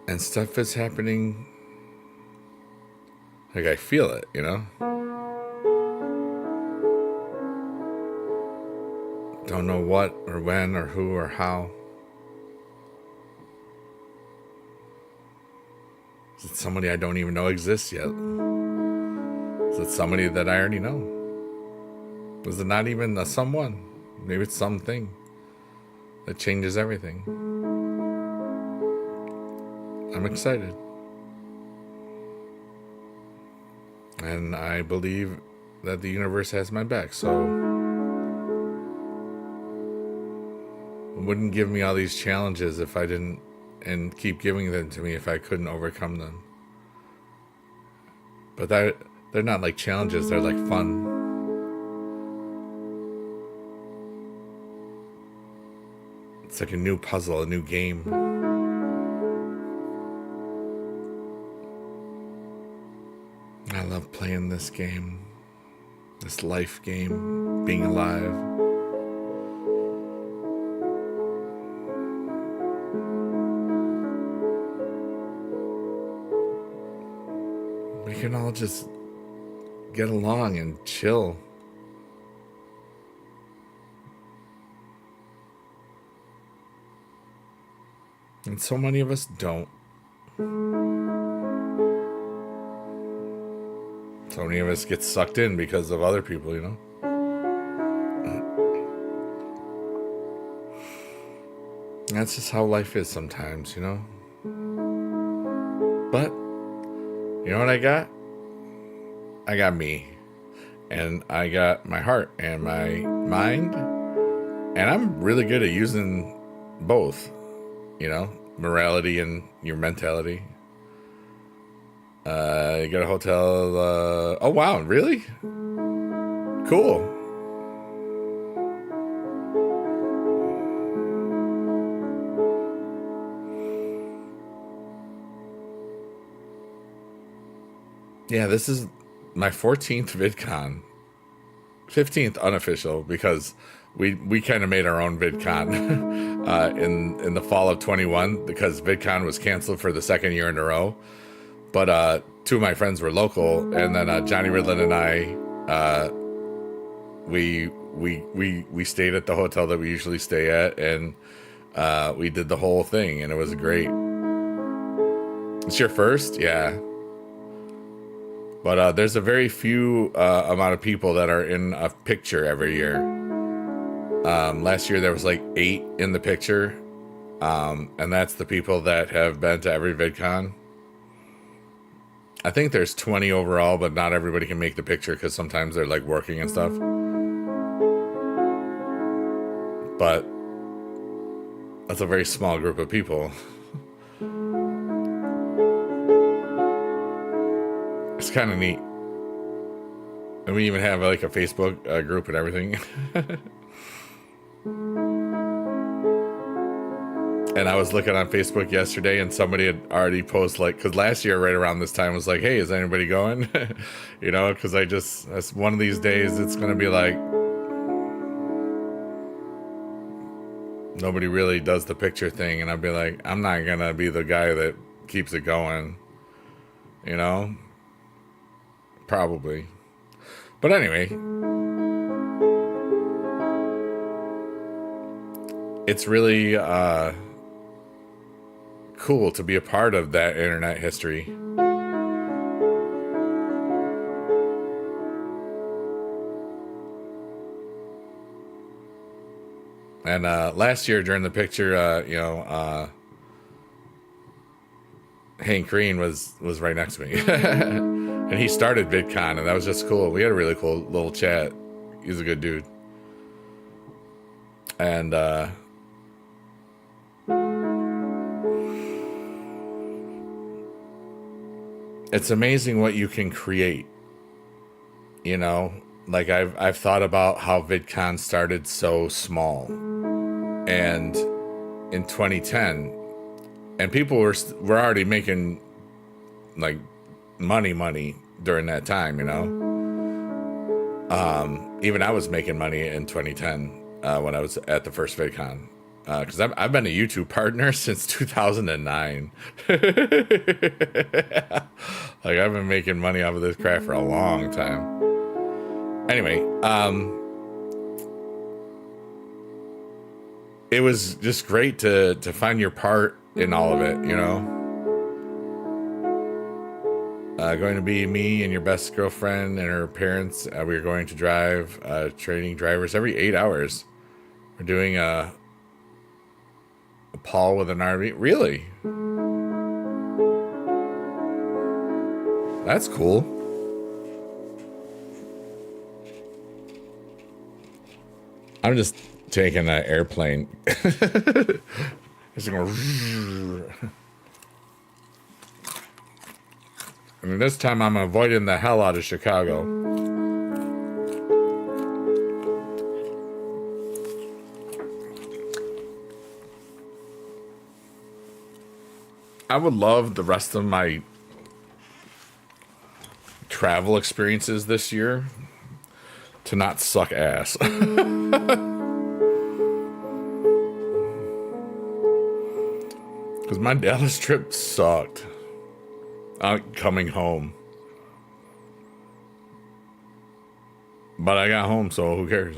And stuff is happening like I feel it, Don't know what or when or who or how. Is it somebody I don't even know exists yet? Is it somebody that I already know? Is it not even a someone? Maybe it's something that changes everything. I'm excited. And I believe that the universe has my back, so it wouldn't give me all these challenges if I didn't, and keep giving them to me if I couldn't overcome them. But they're not like challenges, they're like fun. It's like a new puzzle, a new game. playing this game, this life game, being alive. We can all just get along and chill. And so many of us don't. So many of us get sucked in because of other people, you know? That's just how life is sometimes, you know? But, you know what I got? I got me. And I got my heart and my mind. And I'm really good at using both, you know? Morality and your mentality. You got a hotel. Oh, wow. Really? Cool. Yeah, this is my 14th VidCon. 15th unofficial because we kind of made our own VidCon in the fall of 21 because VidCon was canceled for the second year in a row. But two of my friends were local, and then Johnny Ridlin and I, we stayed at the hotel that we usually stay at, and we did the whole thing, and it was great. It's your first, yeah. But there's a very few amount of people that are in a picture every year. Last year there was like 8 in the picture, and that's the people that have been to every VidCon. I think there's 20 overall, but not everybody can make the picture because sometimes they're like working and stuff. But that's a very small group of people. It's kind of neat. And we even have like a Facebook group and everything. And I was looking on Facebook yesterday, and somebody had already posted, like, because last year right around this time was like, hey, is anybody going? You know, because that's one of these days it's going to be like nobody really does the picture thing, and I'd be like, I'm not going to be the guy that keeps it going, you know? Probably. But anyway, it's really cool to be a part of that internet history. And last year during the picture, Hank Green was right next to me. And he started VidCon, and that was just cool. We had a really cool little chat. He's a good dude. And it's amazing what you can create. You know, like I've thought about how VidCon started so small, and in 2010, and people were already making like money during that time, you know. Even I was making money in 2010 when I was at the first VidCon, because I've been a YouTube partner since 2009. Like I've been making money off of this crap for a long time. Anyway, it was just great to find your part in all of it, you know. Going to be me and your best girlfriend and her parents. We are going to drive, training drivers every 8 hours. We're doing a Paul with an RV. Really? That's cool. I'm just taking an airplane. It's going. I mean, this time I'm avoiding the hell out of Chicago. I would love the rest of my travel experiences this year to not suck ass. Because my Dallas trip sucked. Coming home. But I got home, so who cares?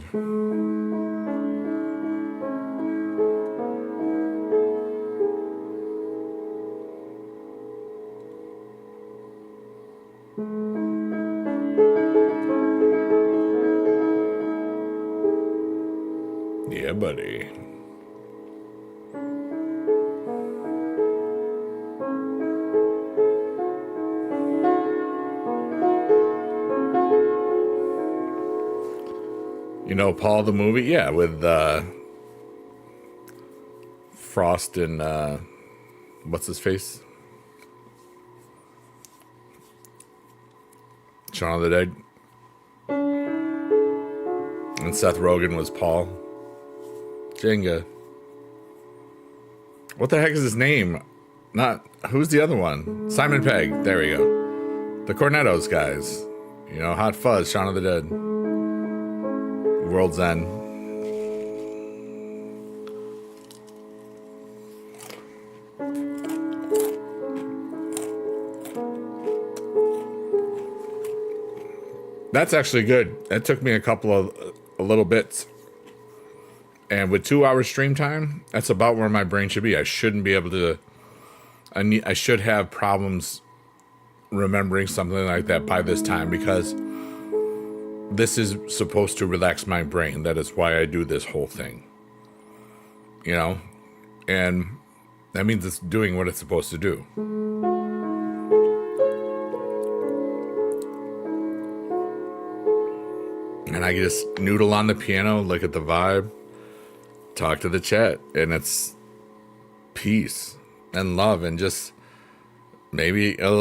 Yeah, buddy. You know Paul the movie? Yeah, with Frost and what's his face? Shaun of the Dead. And Seth Rogen was Paul. Jenga. What the heck is his name? Not who's the other one? Simon Pegg. There we go. The Cornettos guys. You know, Hot Fuzz, Shaun of the Dead. World's End. That's actually good. That took me a little bits. And with 2 hours stream time, that's about where my brain should be. I shouldn't be able to. I should have problems remembering something like that by this time, because this is supposed to relax my brain. That is why I do this whole thing. You know? And that means it's doing what it's supposed to do. And I can just noodle on the piano, look at the vibe, talk to the chat, and it's peace and love, and just maybe getting a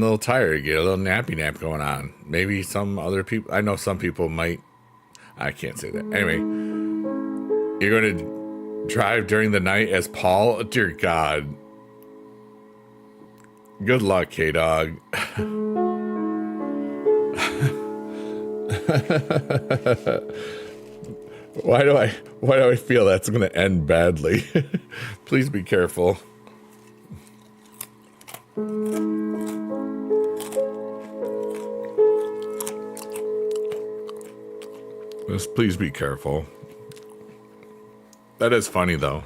little tired, get a little nappy nap going on. Maybe some other people, I know some people might, I can't say that. Anyway, you're going to drive during the night as Paul? Dear God. Good luck, K-Dog. Why do I feel that's going to end badly? Please be careful. Just please be careful. That is funny though.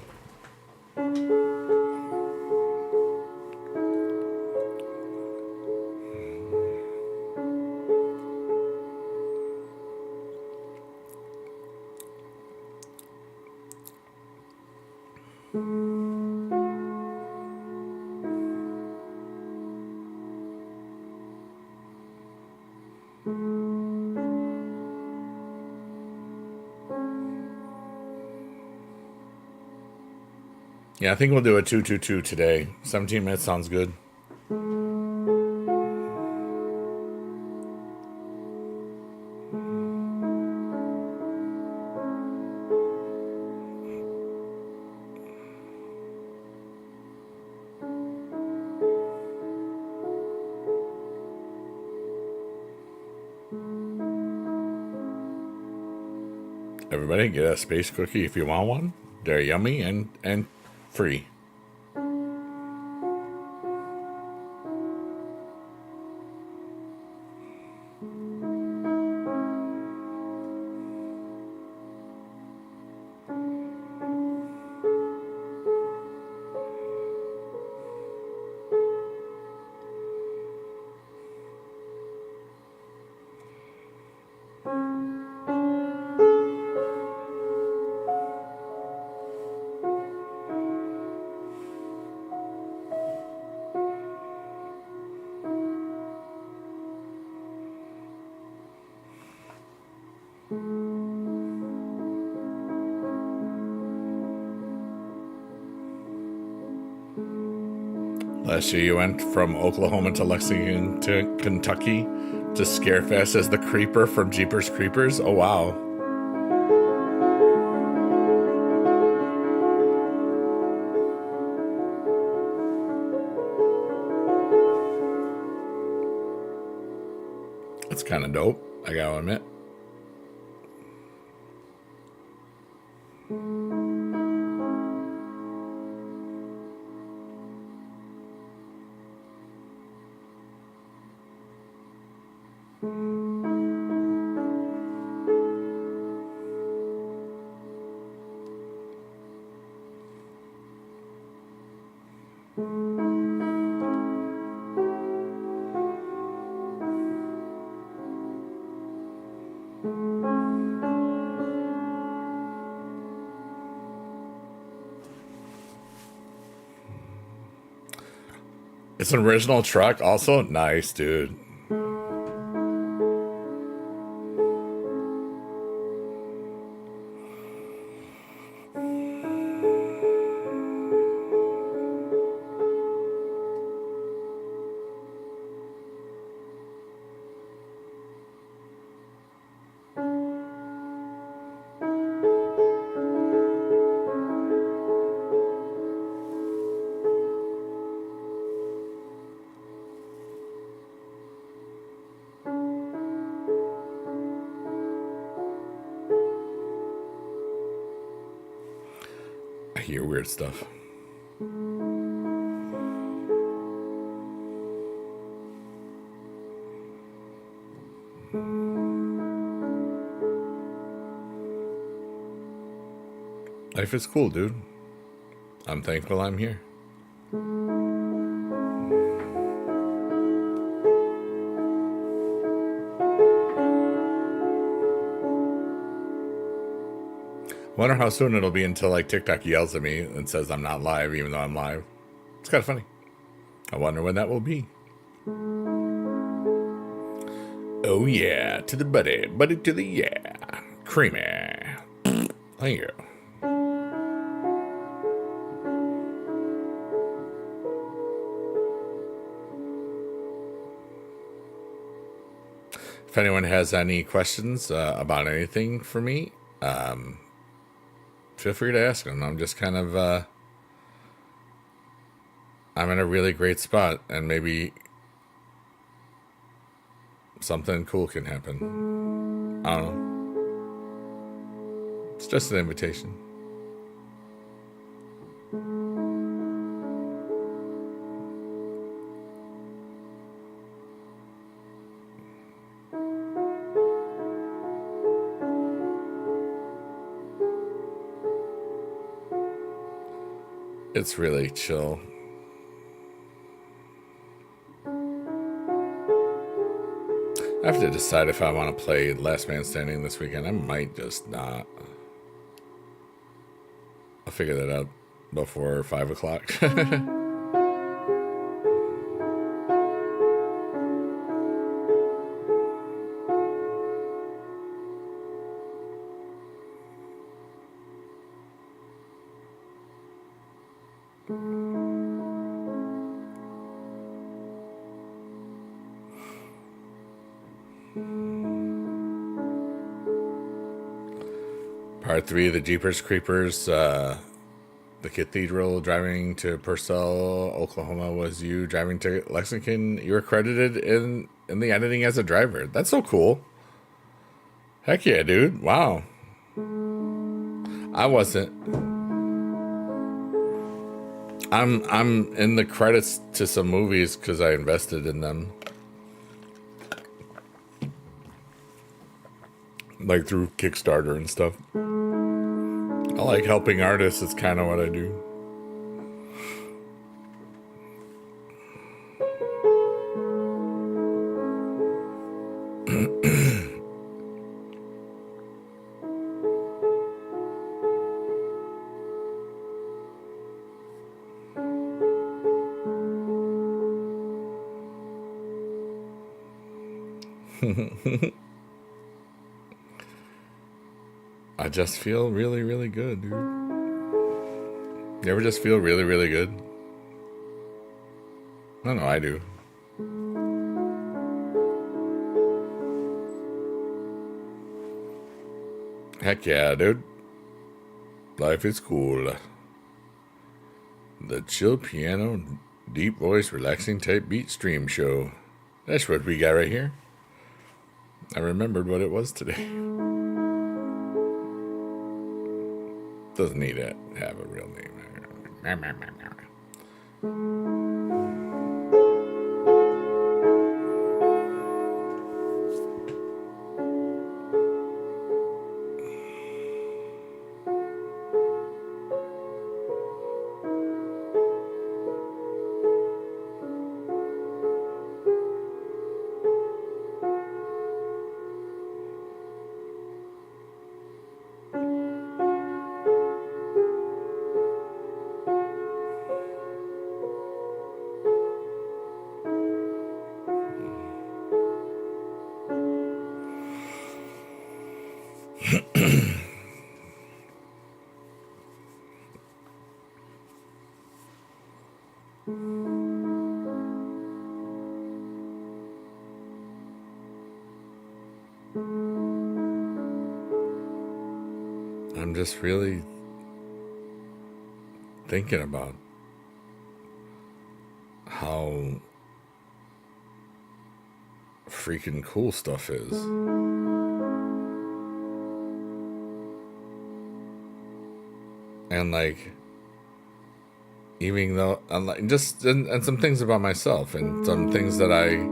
Yeah, I think we'll do a 222 today. 17 minutes sounds good. Everybody get a space cookie if you want one. They're yummy and free. Last year you went from Oklahoma to Lexington to Kentucky to Scarefest as the Creeper from Jeepers Creepers. Oh, wow. kind of dope, I gotta admit. It's an original truck, also nice, dude. I hear weird stuff. Life is cool, dude. I'm thankful I'm here. Wonder how soon it'll be until like TikTok yells at me and says I'm not live even though I'm live. It's kind of funny. I wonder when that will be. Oh yeah, to the buddy, buddy to the yeah. Creamy. Thank you. If anyone has any questions about anything for me, feel free to ask them. I'm just kind of, I'm in a really great spot, and maybe something cool can happen. I don't know. It's just an invitation. It's really chill. I have to decide if I want to play Last Man Standing this weekend. I might just not. I'll figure that out before 5 o'clock. Part 3 of the Jeepers Creepers, the cathedral driving to Purcell, Oklahoma was you driving to Lexington. You were credited in the editing as a driver. That's so cool. Heck yeah, dude. Wow. I wasn't. I'm in the credits to some movies because I invested in them. Like through Kickstarter and stuff. I like helping artists. It's kind of what I do. I just feel really, really good, dude. You ever just feel really, really good? I don't know, I do. Heck yeah, dude. Life is cool. The chill piano, deep voice, relaxing type beat stream show. That's what we got right here. I remembered what it was today. Doesn't need to have a real name. I'm just really thinking about how freaking cool stuff is. And like, even though, and some things about myself and some things that I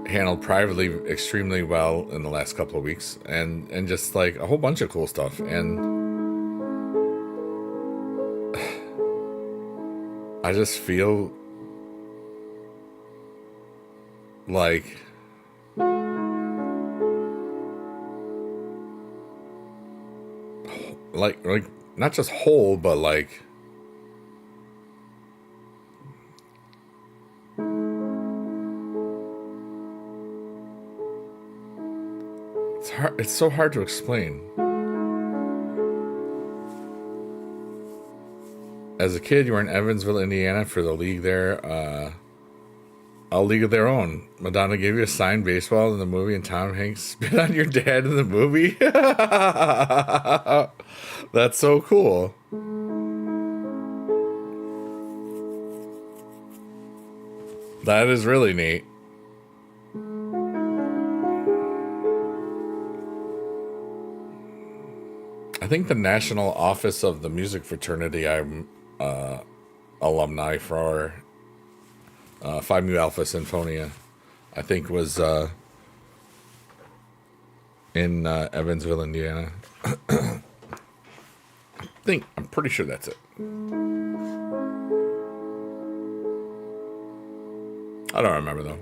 handled privately extremely well in the last couple of weeks, and just like a whole bunch of cool stuff. And I just feel like not just whole, but like it's so hard to explain. As a kid, you were in Evansville, Indiana for the league there, a league of their own. Madonna gave you a signed baseball in the movie, and Tom Hanks spit on your dad in the movie. That's so cool. That is really neat. I think the National Office of the Music Fraternity I'm alumni for, Phi Mu Alpha Sinfonia, I think was in Evansville, Indiana. I'm pretty sure that's it. I don't remember though.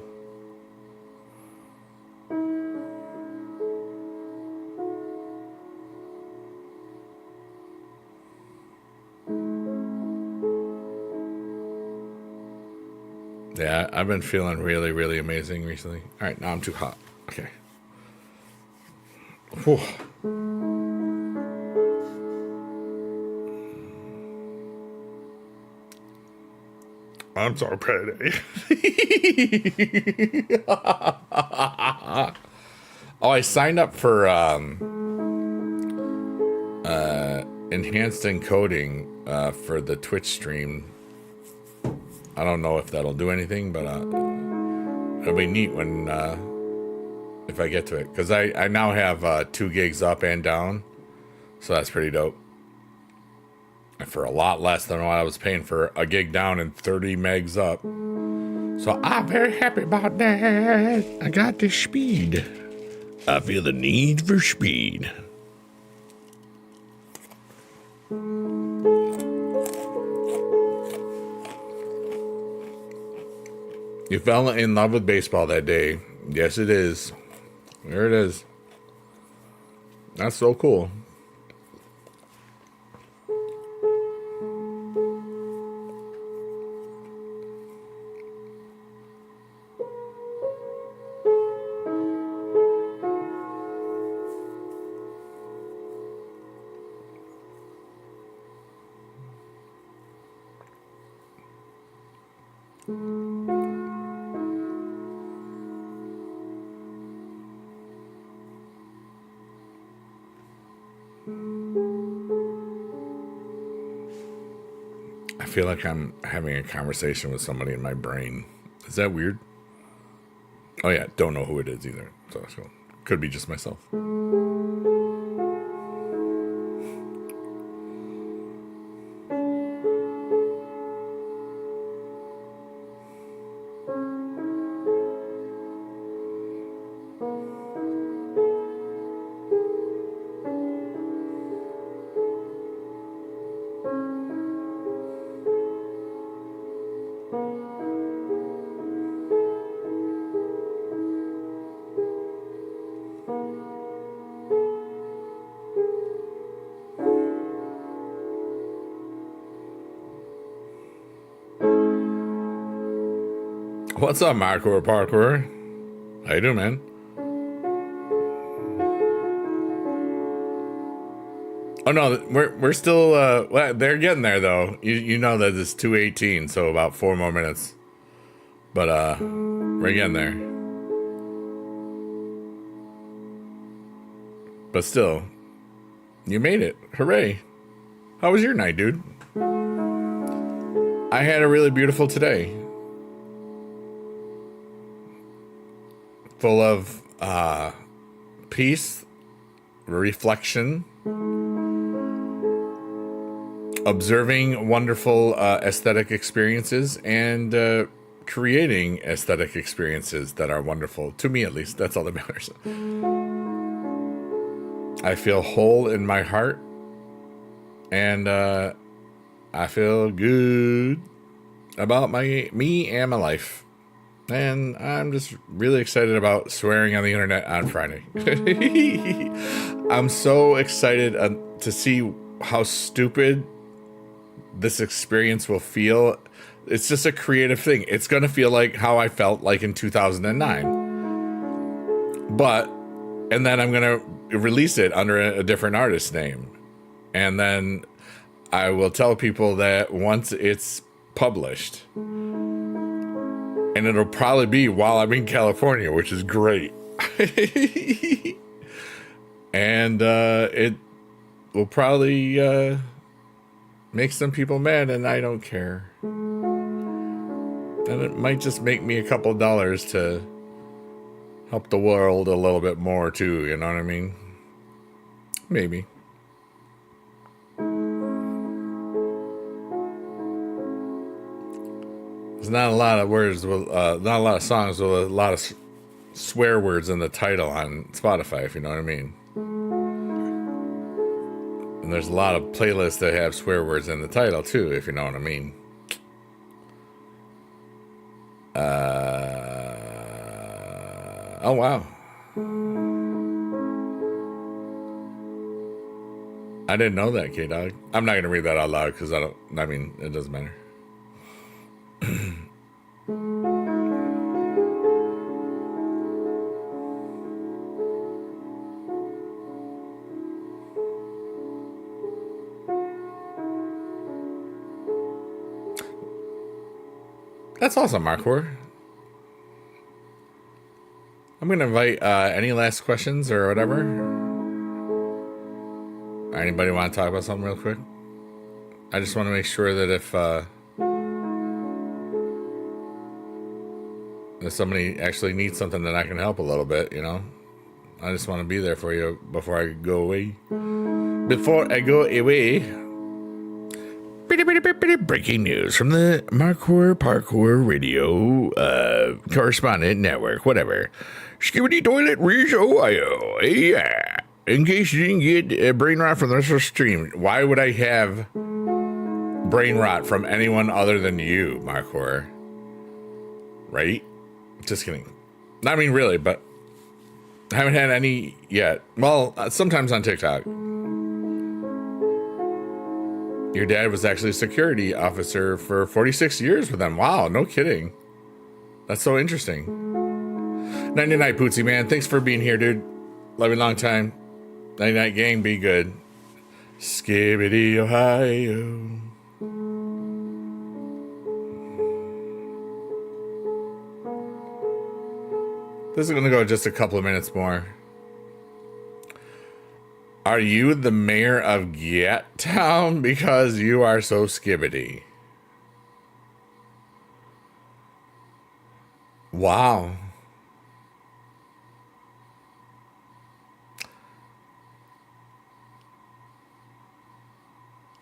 Yeah, I've been feeling really, really amazing recently. All right, now I'm too hot. Okay. Whew. I'm so pretty. Oh, I signed up for enhanced encoding for the Twitch stream. I don't know if that'll do anything, but it'll be neat when if I get to it, because I now have 2 gigs up and down, so that's pretty dope. And for a lot less than what I was paying for a gig down and 30 megs up. So I'm very happy about that. I got the speed. I feel the need for speed. You fell in love with baseball that day. Yes, it is. There it is. That's so cool. I feel like I'm having a conversation with somebody in my brain. Is that weird? Oh yeah, don't know who it is either. So that's cool. Could be just myself. What's up, Markor Parkour? How you doing, man? Oh no, we're still well, they're getting there though. You know that it's 2:18, so about 4 more minutes. But we're getting there. But still, you made it. Hooray. How was your night, dude? I had a really beautiful today. Full of peace, reflection, observing wonderful aesthetic experiences, and creating aesthetic experiences that are wonderful. To me, at least. That's all that matters. I feel whole in my heart, and I feel good about me and my life. And I'm just really excited about swearing on the internet on Friday. I'm so excited to see how stupid this experience will feel. It's just a creative thing. It's going to feel like how I felt like in 2009. And then I'm going to release it under a different artist name. And then I will tell people that once it's published, and it'll probably be while I'm in California, which is great. And it will probably make some people mad, and I don't care. And it might just make me a couple dollars to help the world a little bit more too, you know what I mean? Maybe. There's not a lot of words with, not a lot of songs with a lot of swear words in the title on Spotify, if you know what I mean. And there's a lot of playlists that have swear words in the title too, if you know what I mean. Oh wow. I didn't know that, K-Dog. I'm not gonna read that out loud because it doesn't matter. That's awesome, Markor. I'm going to invite any last questions or whatever. Anybody want to talk about something real quick? I just want to make sure that if somebody actually needs something, that I can help a little bit, you know? I just want to be there for you before I go away. Breaking news from the Markor Parkour Radio correspondent network, whatever. Skibidi Toilet Ridge, Ohio. Yeah. In case you didn't get a brain rot from the rest of the stream, why would I have brain rot from anyone other than you, Markor? Right? Just kidding. I mean, really, but I haven't had any yet. Well, sometimes on TikTok. Your dad was actually a security officer for 46 years with them. Wow, no kidding. That's so interesting. 99 Pootsy, man. Thanks for being here, dude. Love you a long time. 99 gang, be good. Skibidi, Ohio. This is going to go just a couple of minutes more. Are you the mayor of Get Town? Because you are so skibbity. Wow.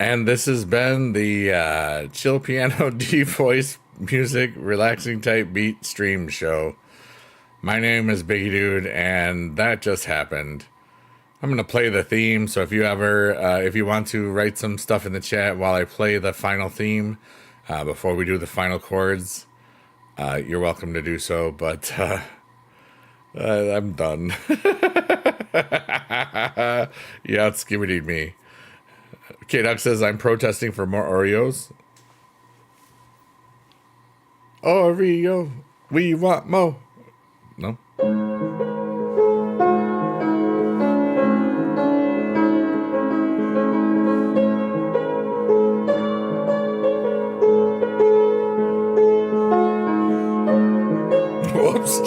And this has been the chill piano, deep voice music, relaxing type beat stream show. My name is Biggie Dude, and that just happened. I'm gonna play the theme. So if you ever, if you want to write some stuff in the chat while I play the final theme, before we do the final chords, you're welcome to do so. But I'm done. Yeah, it's skibbidied me. K-Duck says, I'm protesting for more Oreos. Oreo, we want more. No? Whoops.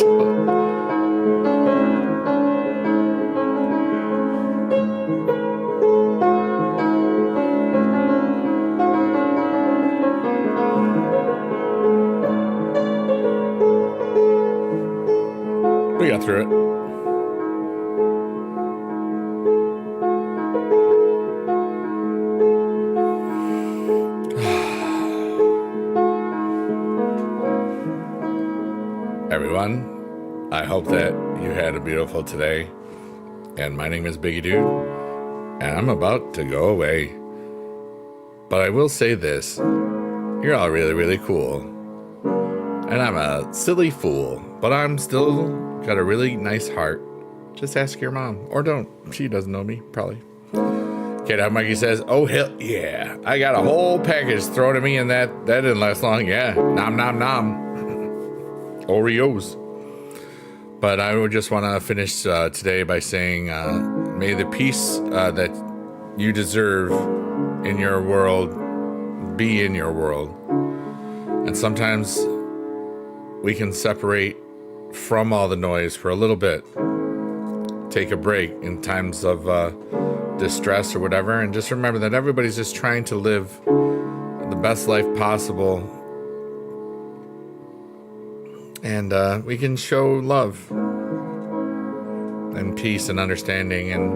We got through it. Everyone, I hope that you had a beautiful today. And my name is Biggie Dude, and I'm about to go away. But I will say this, you're all really, really cool. And I'm a silly fool, but I'm still got a really nice heart. Just ask your mom, or don't. She doesn't know me, probably. Okay, now Mikey says, oh, hell yeah. I got a whole package thrown at me, and that didn't last long. Yeah, nom, nom, nom. Oreos. But I would just want to finish today by saying, may the peace that you deserve in your world be in your world. And sometimes we can separate from all the noise for a little bit. Take a break in times of distress or whatever, and just remember that everybody's just trying to live the best life possible. And we can show love and peace and understanding and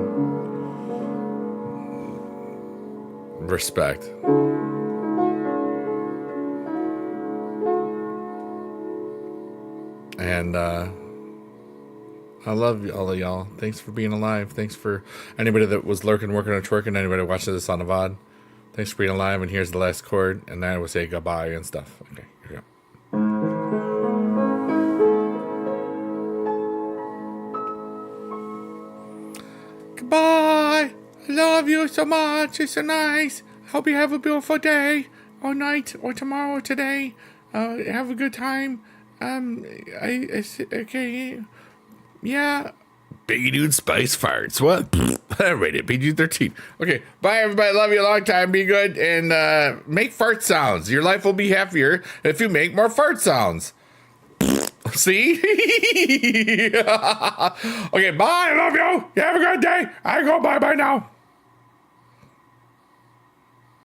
respect. And I love all of y'all. Thanks for being alive. Thanks for anybody that was lurking, working, or twerking, anybody watching this on the VOD. Thanks for being alive. And here's the last chord. And then I will say goodbye and stuff. Okay, here we go. Goodbye. I love you so much. It's so nice. Hope you have a beautiful day or night or tomorrow or today. Have a good time. Okay. Yeah. Biggie Dude spice farts. What? I rated PG-13. Okay. Bye, everybody. Love you a long time. Be good. And make fart sounds. Your life will be happier if you make more fart sounds. See? Okay. Bye. I love you. You have a good day. I go bye-bye now.